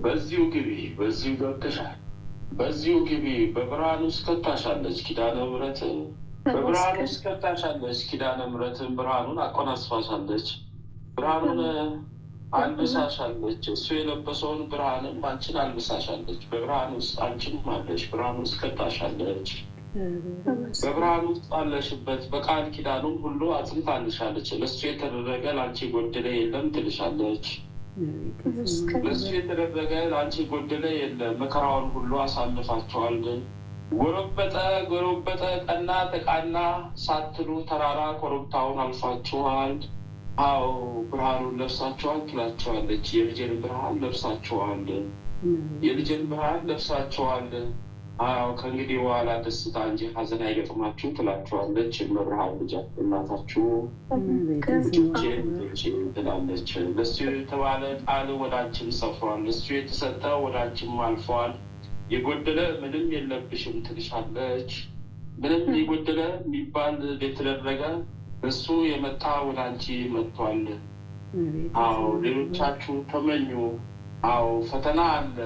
በዚሁ ግቢ፣ በዚሁ ገብተሻል። በዚሁ ግቢ። በብርሃን ውስጥ ከታሻለች ኪዳነ ምሕረት። በብርሃን ውስጥ ከታሻለች ኪዳነ ምሕረትን ብርሃኑን አቆናስፋሻለች። ብርሃኑን አልብሳሻለች። እሱ የለበሰውን ብርሃንም አንቺን አልብሳሻለች። በብርሃን ውስጥ አንቺም አለሽ። ብርሃን ውስጥ ከታሻለች። በብርሃን ውስጥ አለሽበት። በቃል ኪዳኑም ሁሉ አጽንታልሻለች። ለእሱ የተደረገ ለአንቺ ጎደለ የለም ትልሻለች። ለእሱ የተደረገ ለአንቺ ጎደለ የለም። መከራውን ሁሉ አሳልፋችኋል። ጎረበጠ ቀና ተቃና ሳትሉ ተራራ ኮረብታውን አልፋችኋል። ብርሃኑን ለብሳችኋል ትላችኋለች። የልጄን ብርሃን ለብሳችኋል። ከእንግዲህ በኋላ ደስታ እንጂ ሐዘን አይገጥማችሁ ትላችኋለች። የመብርሃን ልጅ እናታችሁ ትላለች። ለእሱ የተባለ ቃል ወደ አንቺም ሰፍሯል። ለእሱ የተሰጠ ወደ አንቺም አልፏል። የጎደለ ምንም የለብሽም ትልሻለች። ምንም የጎደለ የሚባል የተደረገ እሱ የመጣ ወደ አንቺ መጥቷል። ሌሎቻችሁ ተመኙ። ፈተና አለ።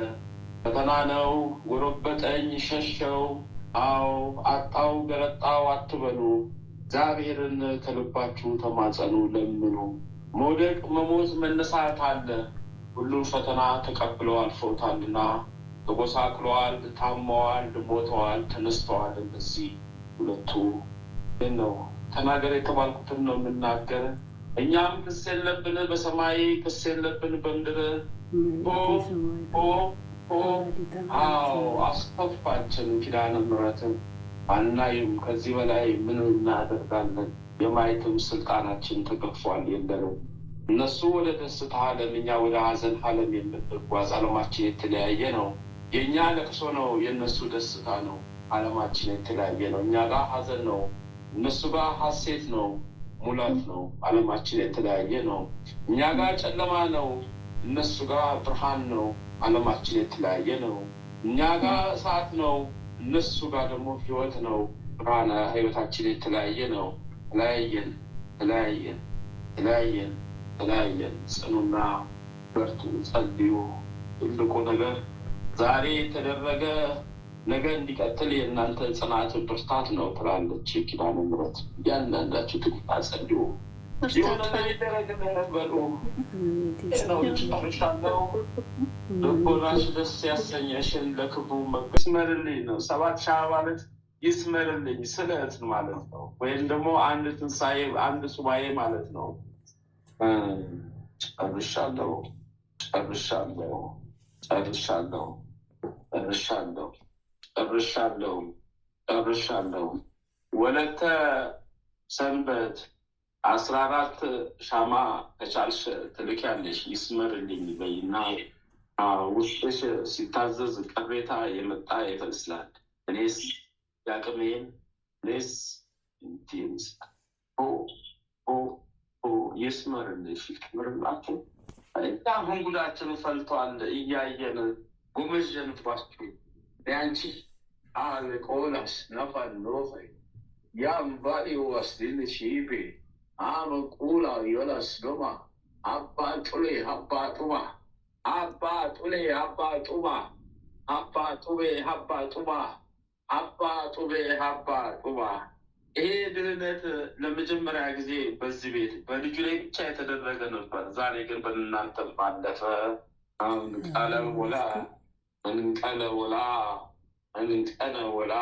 ፈተና ነው። ጎረበጠኝ ሸሸው አዎ አጣው ገረጣው አትበሉ። እግዚአብሔርን ከልባችሁ ተማጸኑ፣ ለምኑ። መውደቅ መሞት መነሳት አለ። ሁሉም ፈተና ተቀብለው አልፈውታልና ተጎሳቅለዋል፣ ታመዋል፣ ሞተዋል፣ ተነስተዋል። እነዚህ ሁለቱ ነው ተናገር የተባልኩትን ነው የምናገር። እኛም ክስ የለብን በሰማይ ክስ የለብን በምድር። አዎ አስከፋችን ኪዳነ ምሕረትን አናይም። ከዚህ በላይ ምን እናደርጋለን? የማየትም ስልጣናችን ተገፏል፣ የለንም። እነሱ ወደ ደስታ ዓለም፣ እኛ ወደ ሀዘን ዓለም የምንጓዝ። ዓለማችን የተለያየ ነው። የእኛ ለቅሶ ነው፣ የእነሱ ደስታ ነው። ዓለማችን የተለያየ ነው። እኛ ጋር ሀዘን ነው፣ እነሱ ጋር ሀሴት ነው፣ ሙላት ነው። ዓለማችን የተለያየ ነው። እኛ ጋር ጨለማ ነው፣ እነሱ ጋር ብርሃን ነው። ዓለማችን የተለያየ ነው። እኛ ጋር እሳት ነው፣ እነሱ ጋር ደግሞ ህይወት ነው። ብርሃነ ህይወታችን የተለያየ ነው። ተለያየን ተለያየን ተለያየን ተለያየን። ጽኑና በርቱ፣ ጸልዩ። ትልቁ ነገር ዛሬ የተደረገ ነገ እንዲቀጥል የእናንተ ጽናት ብርታት ነው ትላለች ኪዳነ ምሕረት። እያንዳንዳችሁ ትጉና ጸልዩ። የሆነ የሚደረግ በሉ ነው። ጨርሻለሁ። ልቦናሽ ደስ ያሰኘሽን ለክፉ ይስመርልኝ ነው። 7 ሺህ ማለት ይስመርልኝ ስለት ማለት ነው። ወይም ደግሞ አንድ ትንሣኤ አንድ ሱባኤ ማለት ነው። ጨርሻለሁ ጨርሻለሁ ጨርሻለሁ ጨርሻለሁ ጨርሻለሁ ጨርሻለሁ። ወለተ ሰንበት 14 ሻማ ከቻልሽ ትልኪያለሽ። ይስመርልኝ በይና ውስጥሽ ሲታዘዝ ቅሬታ የመጣ ይመስላል። እኔስ ያቅሜን እኔስ ይስመርልሽ ይስመርላችሁ። አሁን ጉዳችን ፈልቷል። እያየን ጉምዥንባችሁ ያንቺ ቆላስ ነፋን ኖፈይ ያምባሪ ወስድን ሺቤ አመቁላ የለስ ዶማ አባ ጡሌ አባ ጡማ አባ ጡሌ አባ ጡማ አባ ጡቤ አባ ጡማ አባ ጡቤ አባ ጡማ። ይሄ ድህነት ለመጀመሪያ ጊዜ በዚህ ቤት በልጁ ላይ ብቻ የተደረገ ነበር። ዛሬ ግን በእናንተም ባለፈ። እንቀለወላ እንቀለወላ እንቀለወላ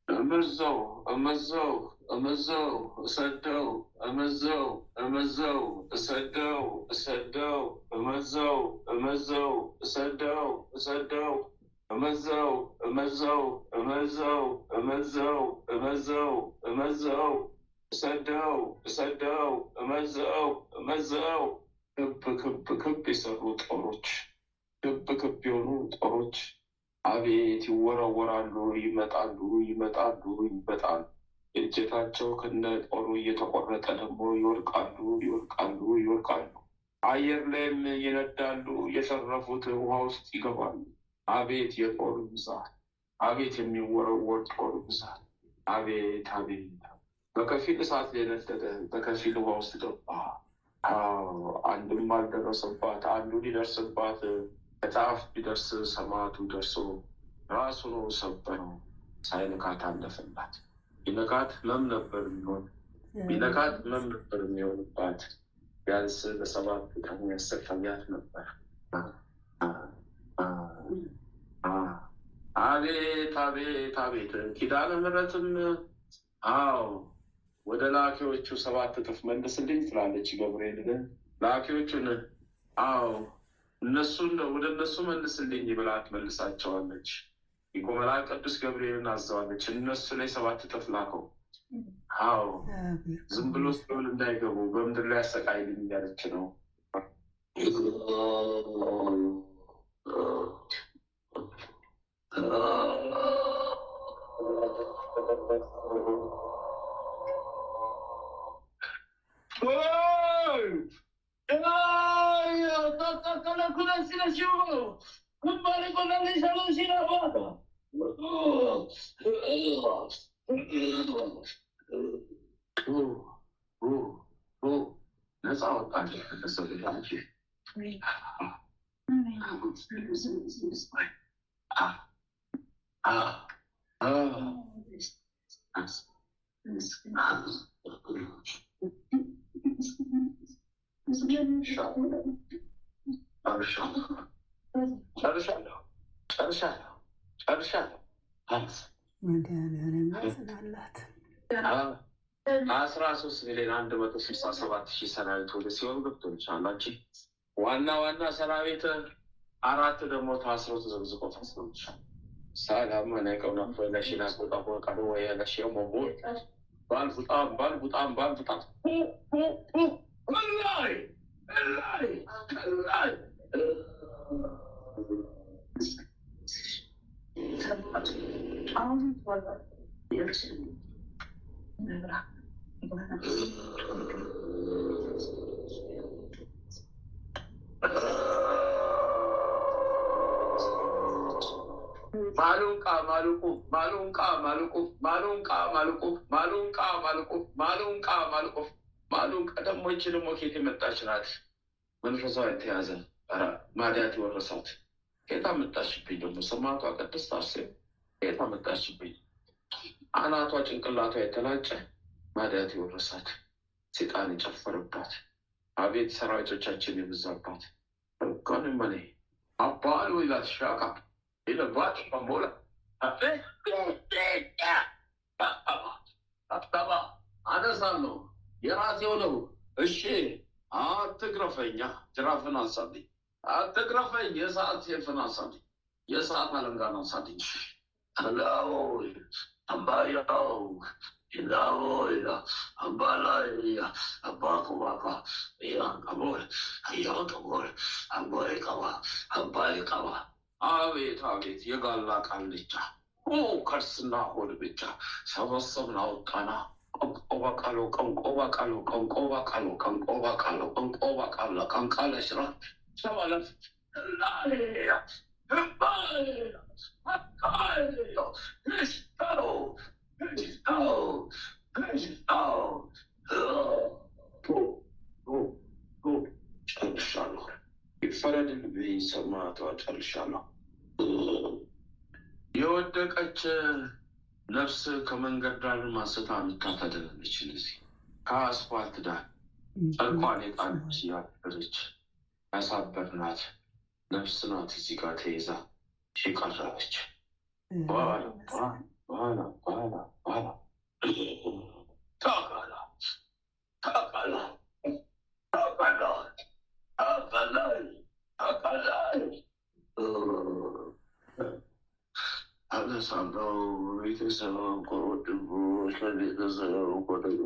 እመዘው እመዘው እመዘው እሰደው እመዘው እመዘው እሰደው እሰደው እመዘው እመዘው እሰደው እሰደው እመዘው እመዘው እመዘው እመዘው እመዘው እመዘው እሰደው እሰደው እመዘው እመዘው። ክብ ክብ ክብ የሰሩ ጦሮች፣ ክብ ክብ የሆኑ ጦሮች አቤት ይወረወራሉ፣ ይመጣሉ ይመጣሉ ይመጣሉ። እጀታቸው ከነ ጦሩ እየተቆረጠ ደግሞ ይወድቃሉ ይወድቃሉ ይወድቃሉ። አየር ላይም ይነዳሉ፣ የተረፉት ውሃ ውስጥ ይገባሉ። አቤት የጦር ብዛት! አቤት የሚወረወር ጦር ብዛት! አቤት አቤት! በከፊል እሳት ላይ ነደደ፣ በከፊል ውሃ ውስጥ ገባ። አንድም አልደረሰባት። አንዱ ሊደርስባት ከጫፍ ቢደርስ ሰማዕቱ ደርሶ ራሱ ነው ሰበረው። ሳይነካት አለፈላት። ቢነካት ህመም ነበር የሚሆን፣ ቢነካት ህመም ነበር የሚሆንባት። ቢያንስ በ7 ቀን ያሰቃያት ነበር። አቤት አቤት አቤት! ኪዳነ ምሕረትም አዎ ወደ ላኪዎቹ 7 እጥፍ መልስልኝ ትላለች ገብርኤልን። ላኪዎቹን አዎ እነሱን ወደ እነሱ መልስልኝ ብላ ትመልሳቸዋለች። ሊቀ መላእክት ቅዱስ ገብርኤልን አዘዋለች። እነሱ ላይ 7 እጥፍ ላከው። አዎ ዝም ብሎ ሲሆን እንዳይገቡ በምድር ላይ አሰቃይልኝ እያለች ነው። ተተከለ መድኃኒዓለም ያጽናላት። 13,167,000 ሰራዊት ወደ ሲኦል ገብቶልሻል። ዋና ሰራዊት 4 ደግሞ ታስሮ ተዘግዝቆ ታስሮልሻል። ሰላም መነቀው ነፈ ለሽና ቆጣ ቆቃዶ ወይ ለሽው ሞቦ ባልፉጣም ወላሂ ማሉንቃ ደግሞ ይችል ሞኬት የመጣች ናት። መንፈሳዊ የተያዘ ማዲያት የወረሳት ጌታ መጣችብኝ። ደግሞ ሰማዕቷ ቅድስት አርሴማ ጌታ መጣችብኝ። አናቷ ጭንቅላቷ የተላጨ ማዲያት የወረሳት ሴጣን የጨፈረባት አቤት ሰራዊቶቻችን የበዛባት ቀን መኔ አባል ወይላት ሻቃ ይለባት በሞላ አጣባ አነሳለሁ የራሴው ነው። እሺ አትግረፈኛ፣ ጅራፍን አንሳልኝ። አትግረፈኝ፣ የሰዓት ሴፍን አንሳልኝ። የሰዓት አለንጋን አንሳልኝ። አላው አምባያው ይላው አምባላይ አባኩባካ ያንቀቦል ያንቀቦል አምባይ ቀባ አቤት የጋላ ቃልቻ ከርስና ሆድ ብቻ ሰበሰብን አወጣና ቀንቃለ ስራ ሰባለት ጨርሻለሁ። ይፈረድልብኝ ሰማዕቷ ጨርሻለሁ። የወደቀች ነፍስ ከመንገድ ዳር ማስታ የምታተደለች እዚህ ከአስፋልት ዳር ጨርቋን የጣለች ያደረች ያሳበርናት ነፍስ ናት። እዚህ ጋር ተይዛ ቀረበች። በኋላ አነሳለሁ ቤተሰብ ቆሮድቦ ስለቤተሰብ ቆደሉ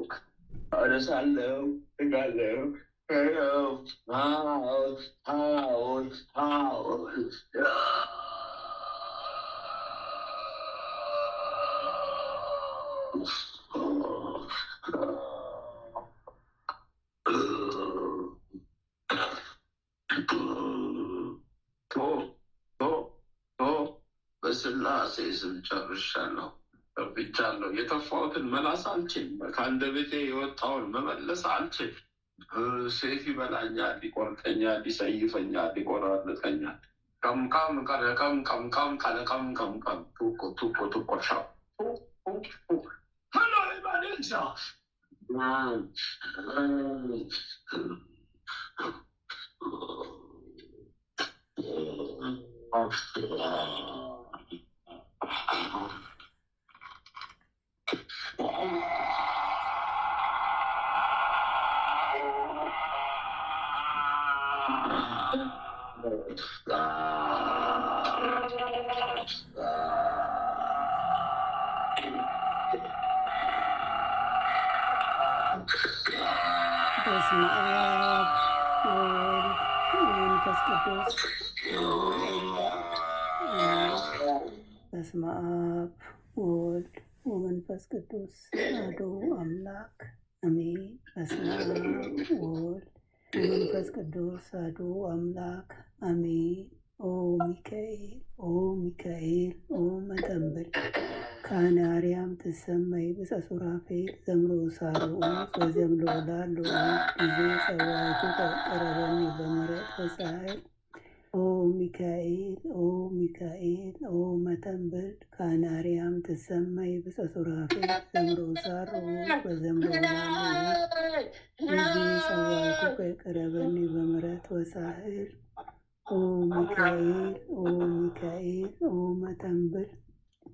አነሳለሁ እጋለሁ በስላሴ ስም ጨርሻለሁ። ብቻለሁ። የተፋሁትን መላስ አልችልም። ከአንደበቴ የወጣውን መመለስ አልችልም። ሴፍ ይበላኛል፣ ይቆርጠኛል፣ ይሰይፈኛል፣ ይቆራርጠኛል። ቀምቃም ቀለቀም ቀምቃም ቀለቀም ቀምቀም ቱቆ ቱቆ ቱቆሻ ሄሎ ባሌንሳ በስመ አብ ወወልድ ወመንፈስ ቅዱስ። በስመ አብ ወወልድ ወመንፈስ ቅዱስ አሐዱ አምላክ አሜን። በስመ አብ ወወልድ ወመንፈስ ቅዱስ አሐዱ አምላክ አሜን። ኦ ሚካኤል ኦ ሚካኤል ኦ መጠንብል ካነ አርያም ትሰመይ በጸሱራፌል ዘምሮ ሳሉ በዘምሎ ላሉ ጊዜ ሰዋይቱ ቀረበኒ በምሕረት በፀሐይ ኦ ሚካኤል ኦ ሚካኤል ኦ መጠንብል ካነ አርያም ትሰመይ በጸሱራፌል ዘምሮ ሳሉ በዘምሎ ላሉ ጊዜ ሰዋይቱ ቀረበኒ በምሕረት በፀሐይ ኦ ሚካኤል ኦ ሚካኤል ኦ መጠንብል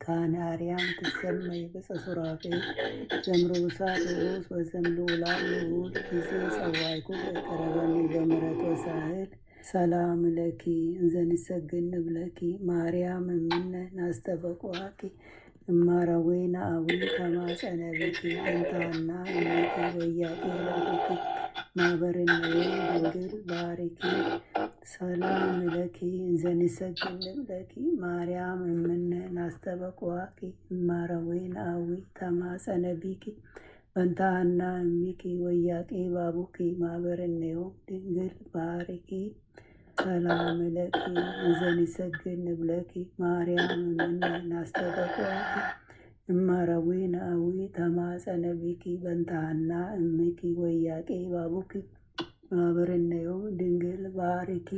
ካነ አርያም ትሰመይ በጸሱራፌል ዘምሮ ሳርዑስ በዘምሎ ላሉ ጊዜ ጸዋይኩ ቀረበኒ በምሕረት ወሳህል ሰላም ለኪ እንዘንሰግድ ንብለኪ ማርያም እምነ ናስተበቁአኪ እማረዌነ አዊ ተማጸነብኪ እንታና እሜኪ ወያቄ ለብኪ ማህበርነዌ ድንግል ባርኪ ሰላም ለኪ እንዘንሰግድ ንብለኪ ማርያም እምነ ናስተበቁአኪ እማረዌነ አዊ ተማጸነብኪ በንታና እሚኪ ወያቄ ባቡኪ ማህበርነዌ ድንግል ባርኪ ሰላም ለኪ እንዘንሰግድ ንብለኪ ማርያም እምነ ናስተበቁአኪ እማረዌነ አዊ ተማጸነብኪ በንታና እሚኪ ወያቄ ባቡኪ ማህበርነዌ ድንግል ባርኪ።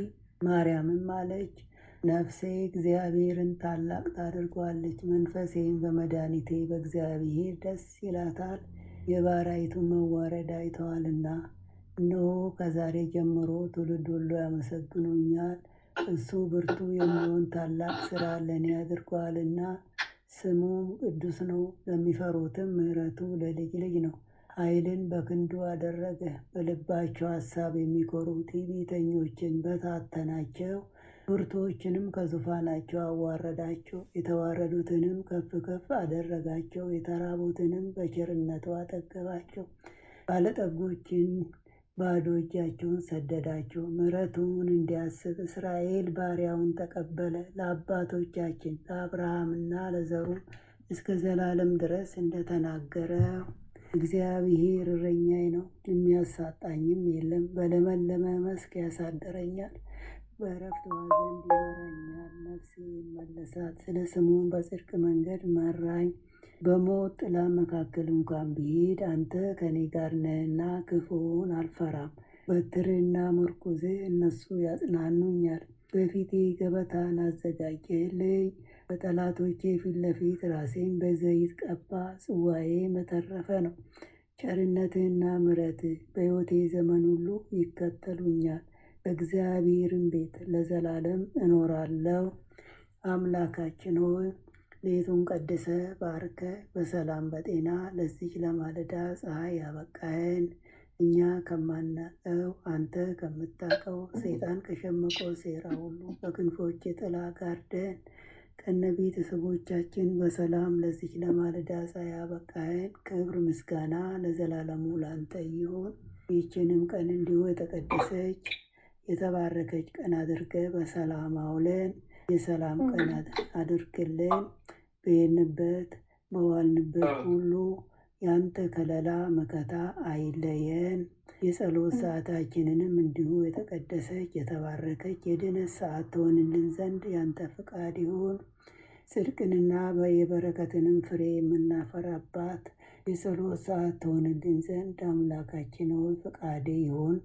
ማርያምም አለች፣ ነፍሴ እግዚአብሔርን ታላቅ ታደርገዋለች፣ መንፈሴም በመድኃኒቴ በእግዚአብሔር ደስ ይላታል፣ የባሪያይቱን መዋረድ አይተዋልና። እነሆ ከዛሬ ጀምሮ ትውልድ ሁሉ ያመሰግኑኛል። እሱ ብርቱ የሚሆን ታላቅ ሥራ ለእኔ አድርጓልና፣ ስሙም ቅዱስ ነው። ለሚፈሩትም ምሕረቱ ለልጅ ልጅ ነው። ኃይልን በክንዱ አደረገ። በልባቸው ሐሳብ የሚኮሩ ትዕቢተኞችን በታተናቸው። ብርቱዎችንም ከዙፋናቸው አዋረዳቸው። የተዋረዱትንም ከፍ ከፍ አደረጋቸው። የተራቡትንም በቸርነቱ አጠገባቸው። ባለጠጎችን ባዶ እጃቸውን ሰደዳቸው። ምሕረቱን እንዲያስብ እስራኤል ባሪያውን ተቀበለ። ለአባቶቻችን ለአብርሃምና ለዘሩ እስከ ዘላለም ድረስ እንደተናገረው እግዚአብሔር እረኛዬ ነው፣ የሚያሳጣኝም የለም። በለመለመ መስክ ያሳድረኛል፣ በዕረፍት ውኃ ዘንድ ይመራኛል። ነፍሴ መለሳት፣ ስለ ስሙም በጽድቅ መንገድ መራኝ። በሞት ጥላ መካከል እንኳን ብሄድ አንተ ከኔ ጋር ነህና ክፉውን አልፈራም። በትርና ምርኩዝህ እነሱ ያጽናኑኛል። በፊቴ ገበታን አዘጋጀህልኝ፣ በጠላቶቼ ፊት ለፊት ራሴን በዘይት ቀባ። ጽዋዬ መተረፈ ነው። ቸርነትህና ምሕረትህ በሕይወቴ ዘመን ሁሉ ይከተሉኛል። በእግዚአብሔርም ቤት ለዘላለም እኖራለሁ። አምላካችን ሆይ ሌቱን ቀድሰ ባርከ በሰላም በጤና ለዚች ለማለዳ ፀሐይ ያበቃህን እኛ ከማናቀው አንተ ከምታቀው ሰይጣን ከሸመቀው ሴራ ሁሉ በክንፎች ጥላ ጋርደን ከነ ቤተሰቦቻችን በሰላም ለዚች ለማለዳ ፀሐይ ያበቃህን ክብር ምስጋና ለዘላለሙ ላንተ ይሁን። ይህችንም ቀን እንዲሁ የተቀደሰች የተባረከች ቀን አድርገ በሰላም አውለን የሰላም ቀን አድርግልን። በሄድንበት በዋልንበት ሁሉ ያንተ ከለላ መከታ አይለየን። የጸሎት ሰዓታችንንም እንዲሁ የተቀደሰች የተባረከች የድነት ሰዓት ትሆንልን ዘንድ ያንተ ፍቃድ ይሁን። ጽድቅንና የበረከትንም ፍሬ የምናፈራባት የጸሎት ሰዓት ትሆንልን ዘንድ አምላካችን ሆይ ፍቃድ ይሁን።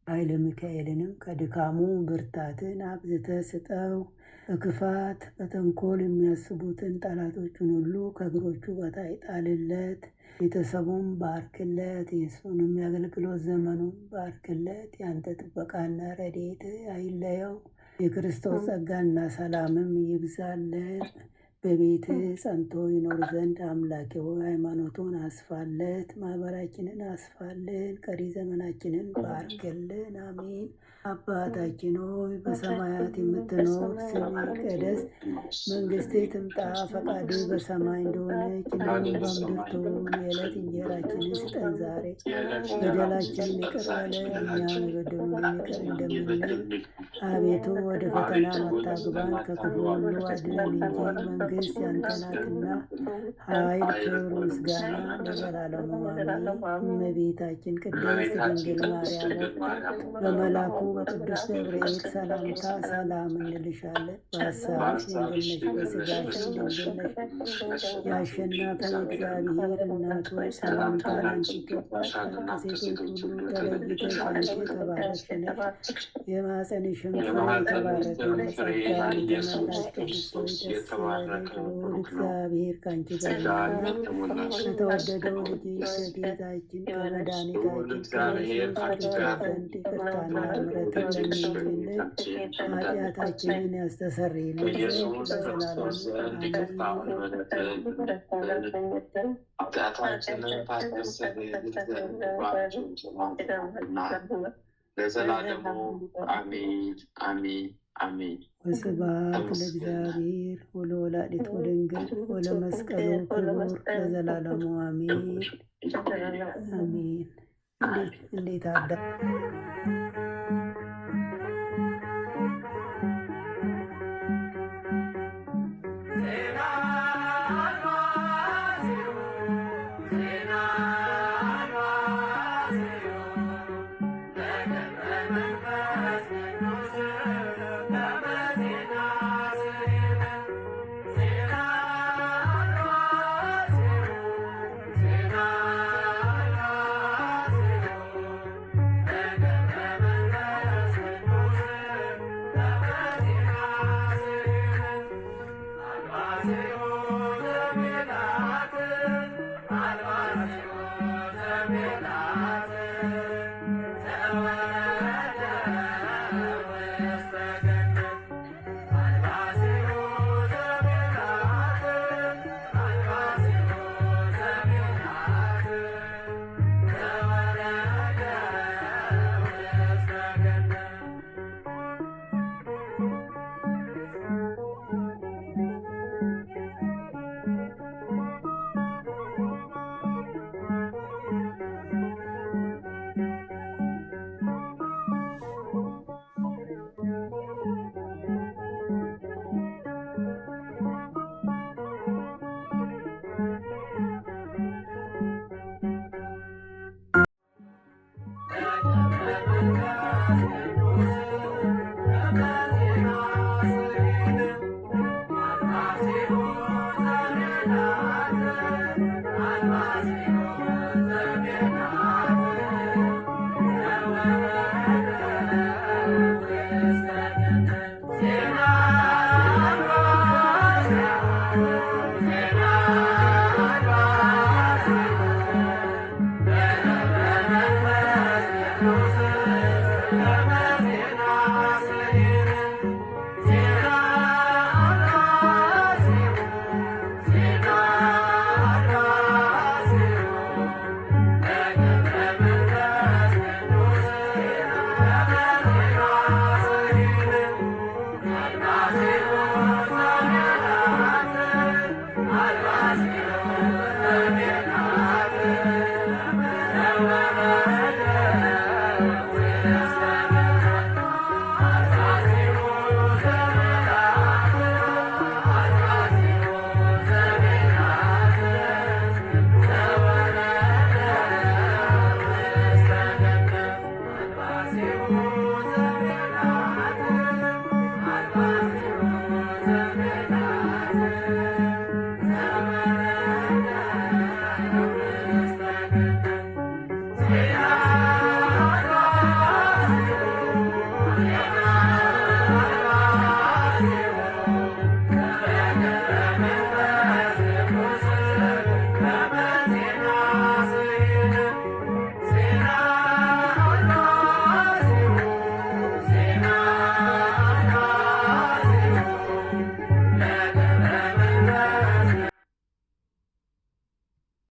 ኃይለ ሚካኤልንም ከድካሙ ብርታትን አብዝተ ስጠው። በክፋት በተንኮል የሚያስቡትን ጠላቶቹን ሁሉ ከእግሮቹ በታች ጣልለት። ቤተሰቡን ባርክለት። የእሱንም የአገልግሎት ዘመኑን ባርክለት። ያንተ ጥበቃና ረድኤት አይለየው። የክርስቶስ ጸጋና ሰላምም ይብዛለት። በቤት ጸንቶ ይኖር ዘንድ አምላኬ ሆይ ሃይማኖቱን አስፋለት፣ ማህበራችንን አስፋልን፣ ቀሪ ዘመናችንን ባርክልን። አሜን። አባታችን ሆይ በሰማያት የምትኖር ስምህ ይቀደስ፣ መንግስትህ ትምጣ፣ ፈቃድህ በሰማይ እንደሆነች እንዲሁም በምድር ትሁን። የዕለት እንጀራችንን ስጠን ዛሬ፣ በደላችንን ይቅር በለን እኛም የበደሉንን ይቅር እንደምንል። አቤቱ ወደ ፈተና አታግባን፣ ከክፉ ሁሉ አድነን እንጂ መንግስት ያንተ ናትና ኃይል፣ ክብር፣ ምስጋና ለዘላለሙ አሜን። እመቤታችን ቅድስት ድንግል ማርያም በመልአኩ በቅዱስ ገብርኤል ሰላምታ ሰላም እንልሻለን። በሐሳብሽ ድንግል ነሽ፣ በሥጋሽም ድንግል ነሽ። የአሸናፊ እግዚአብሔር እናቱ ሰላምታ ላንቺ ይገባሻል። ከሴቶች ሁሉ ተለይተሽ አንቺ የተባረክሽ ነሽ። የማኅፀንሽም ፍሬ የተባረከ ነው። ጸጋን የተመላሽ ቅድስት ሆይ ደስ ይበልሽ፣ ልዑል እግዚአብሔር ከአንቺ ጋር ነውና ከተወደደው ልጅሽ ከጌታችን ከመድኃኒታችን ከኢየሱስ ክርስቶስ ዘንድ ይቅርታና ምሕረትን ለምኝልን ኃጢአታችንን ያስተሰርይልን ለዘላለሙ አሜን። ለዘላለሙ አሜን አሜን አሜን። ወስብሐት ለእግዚአብሔር ወለወላዲቱ ድንግል ወለመስቀሉ ክቡር ለዘላለሙ አሜን አሜን። እንዴት አዳ ዜና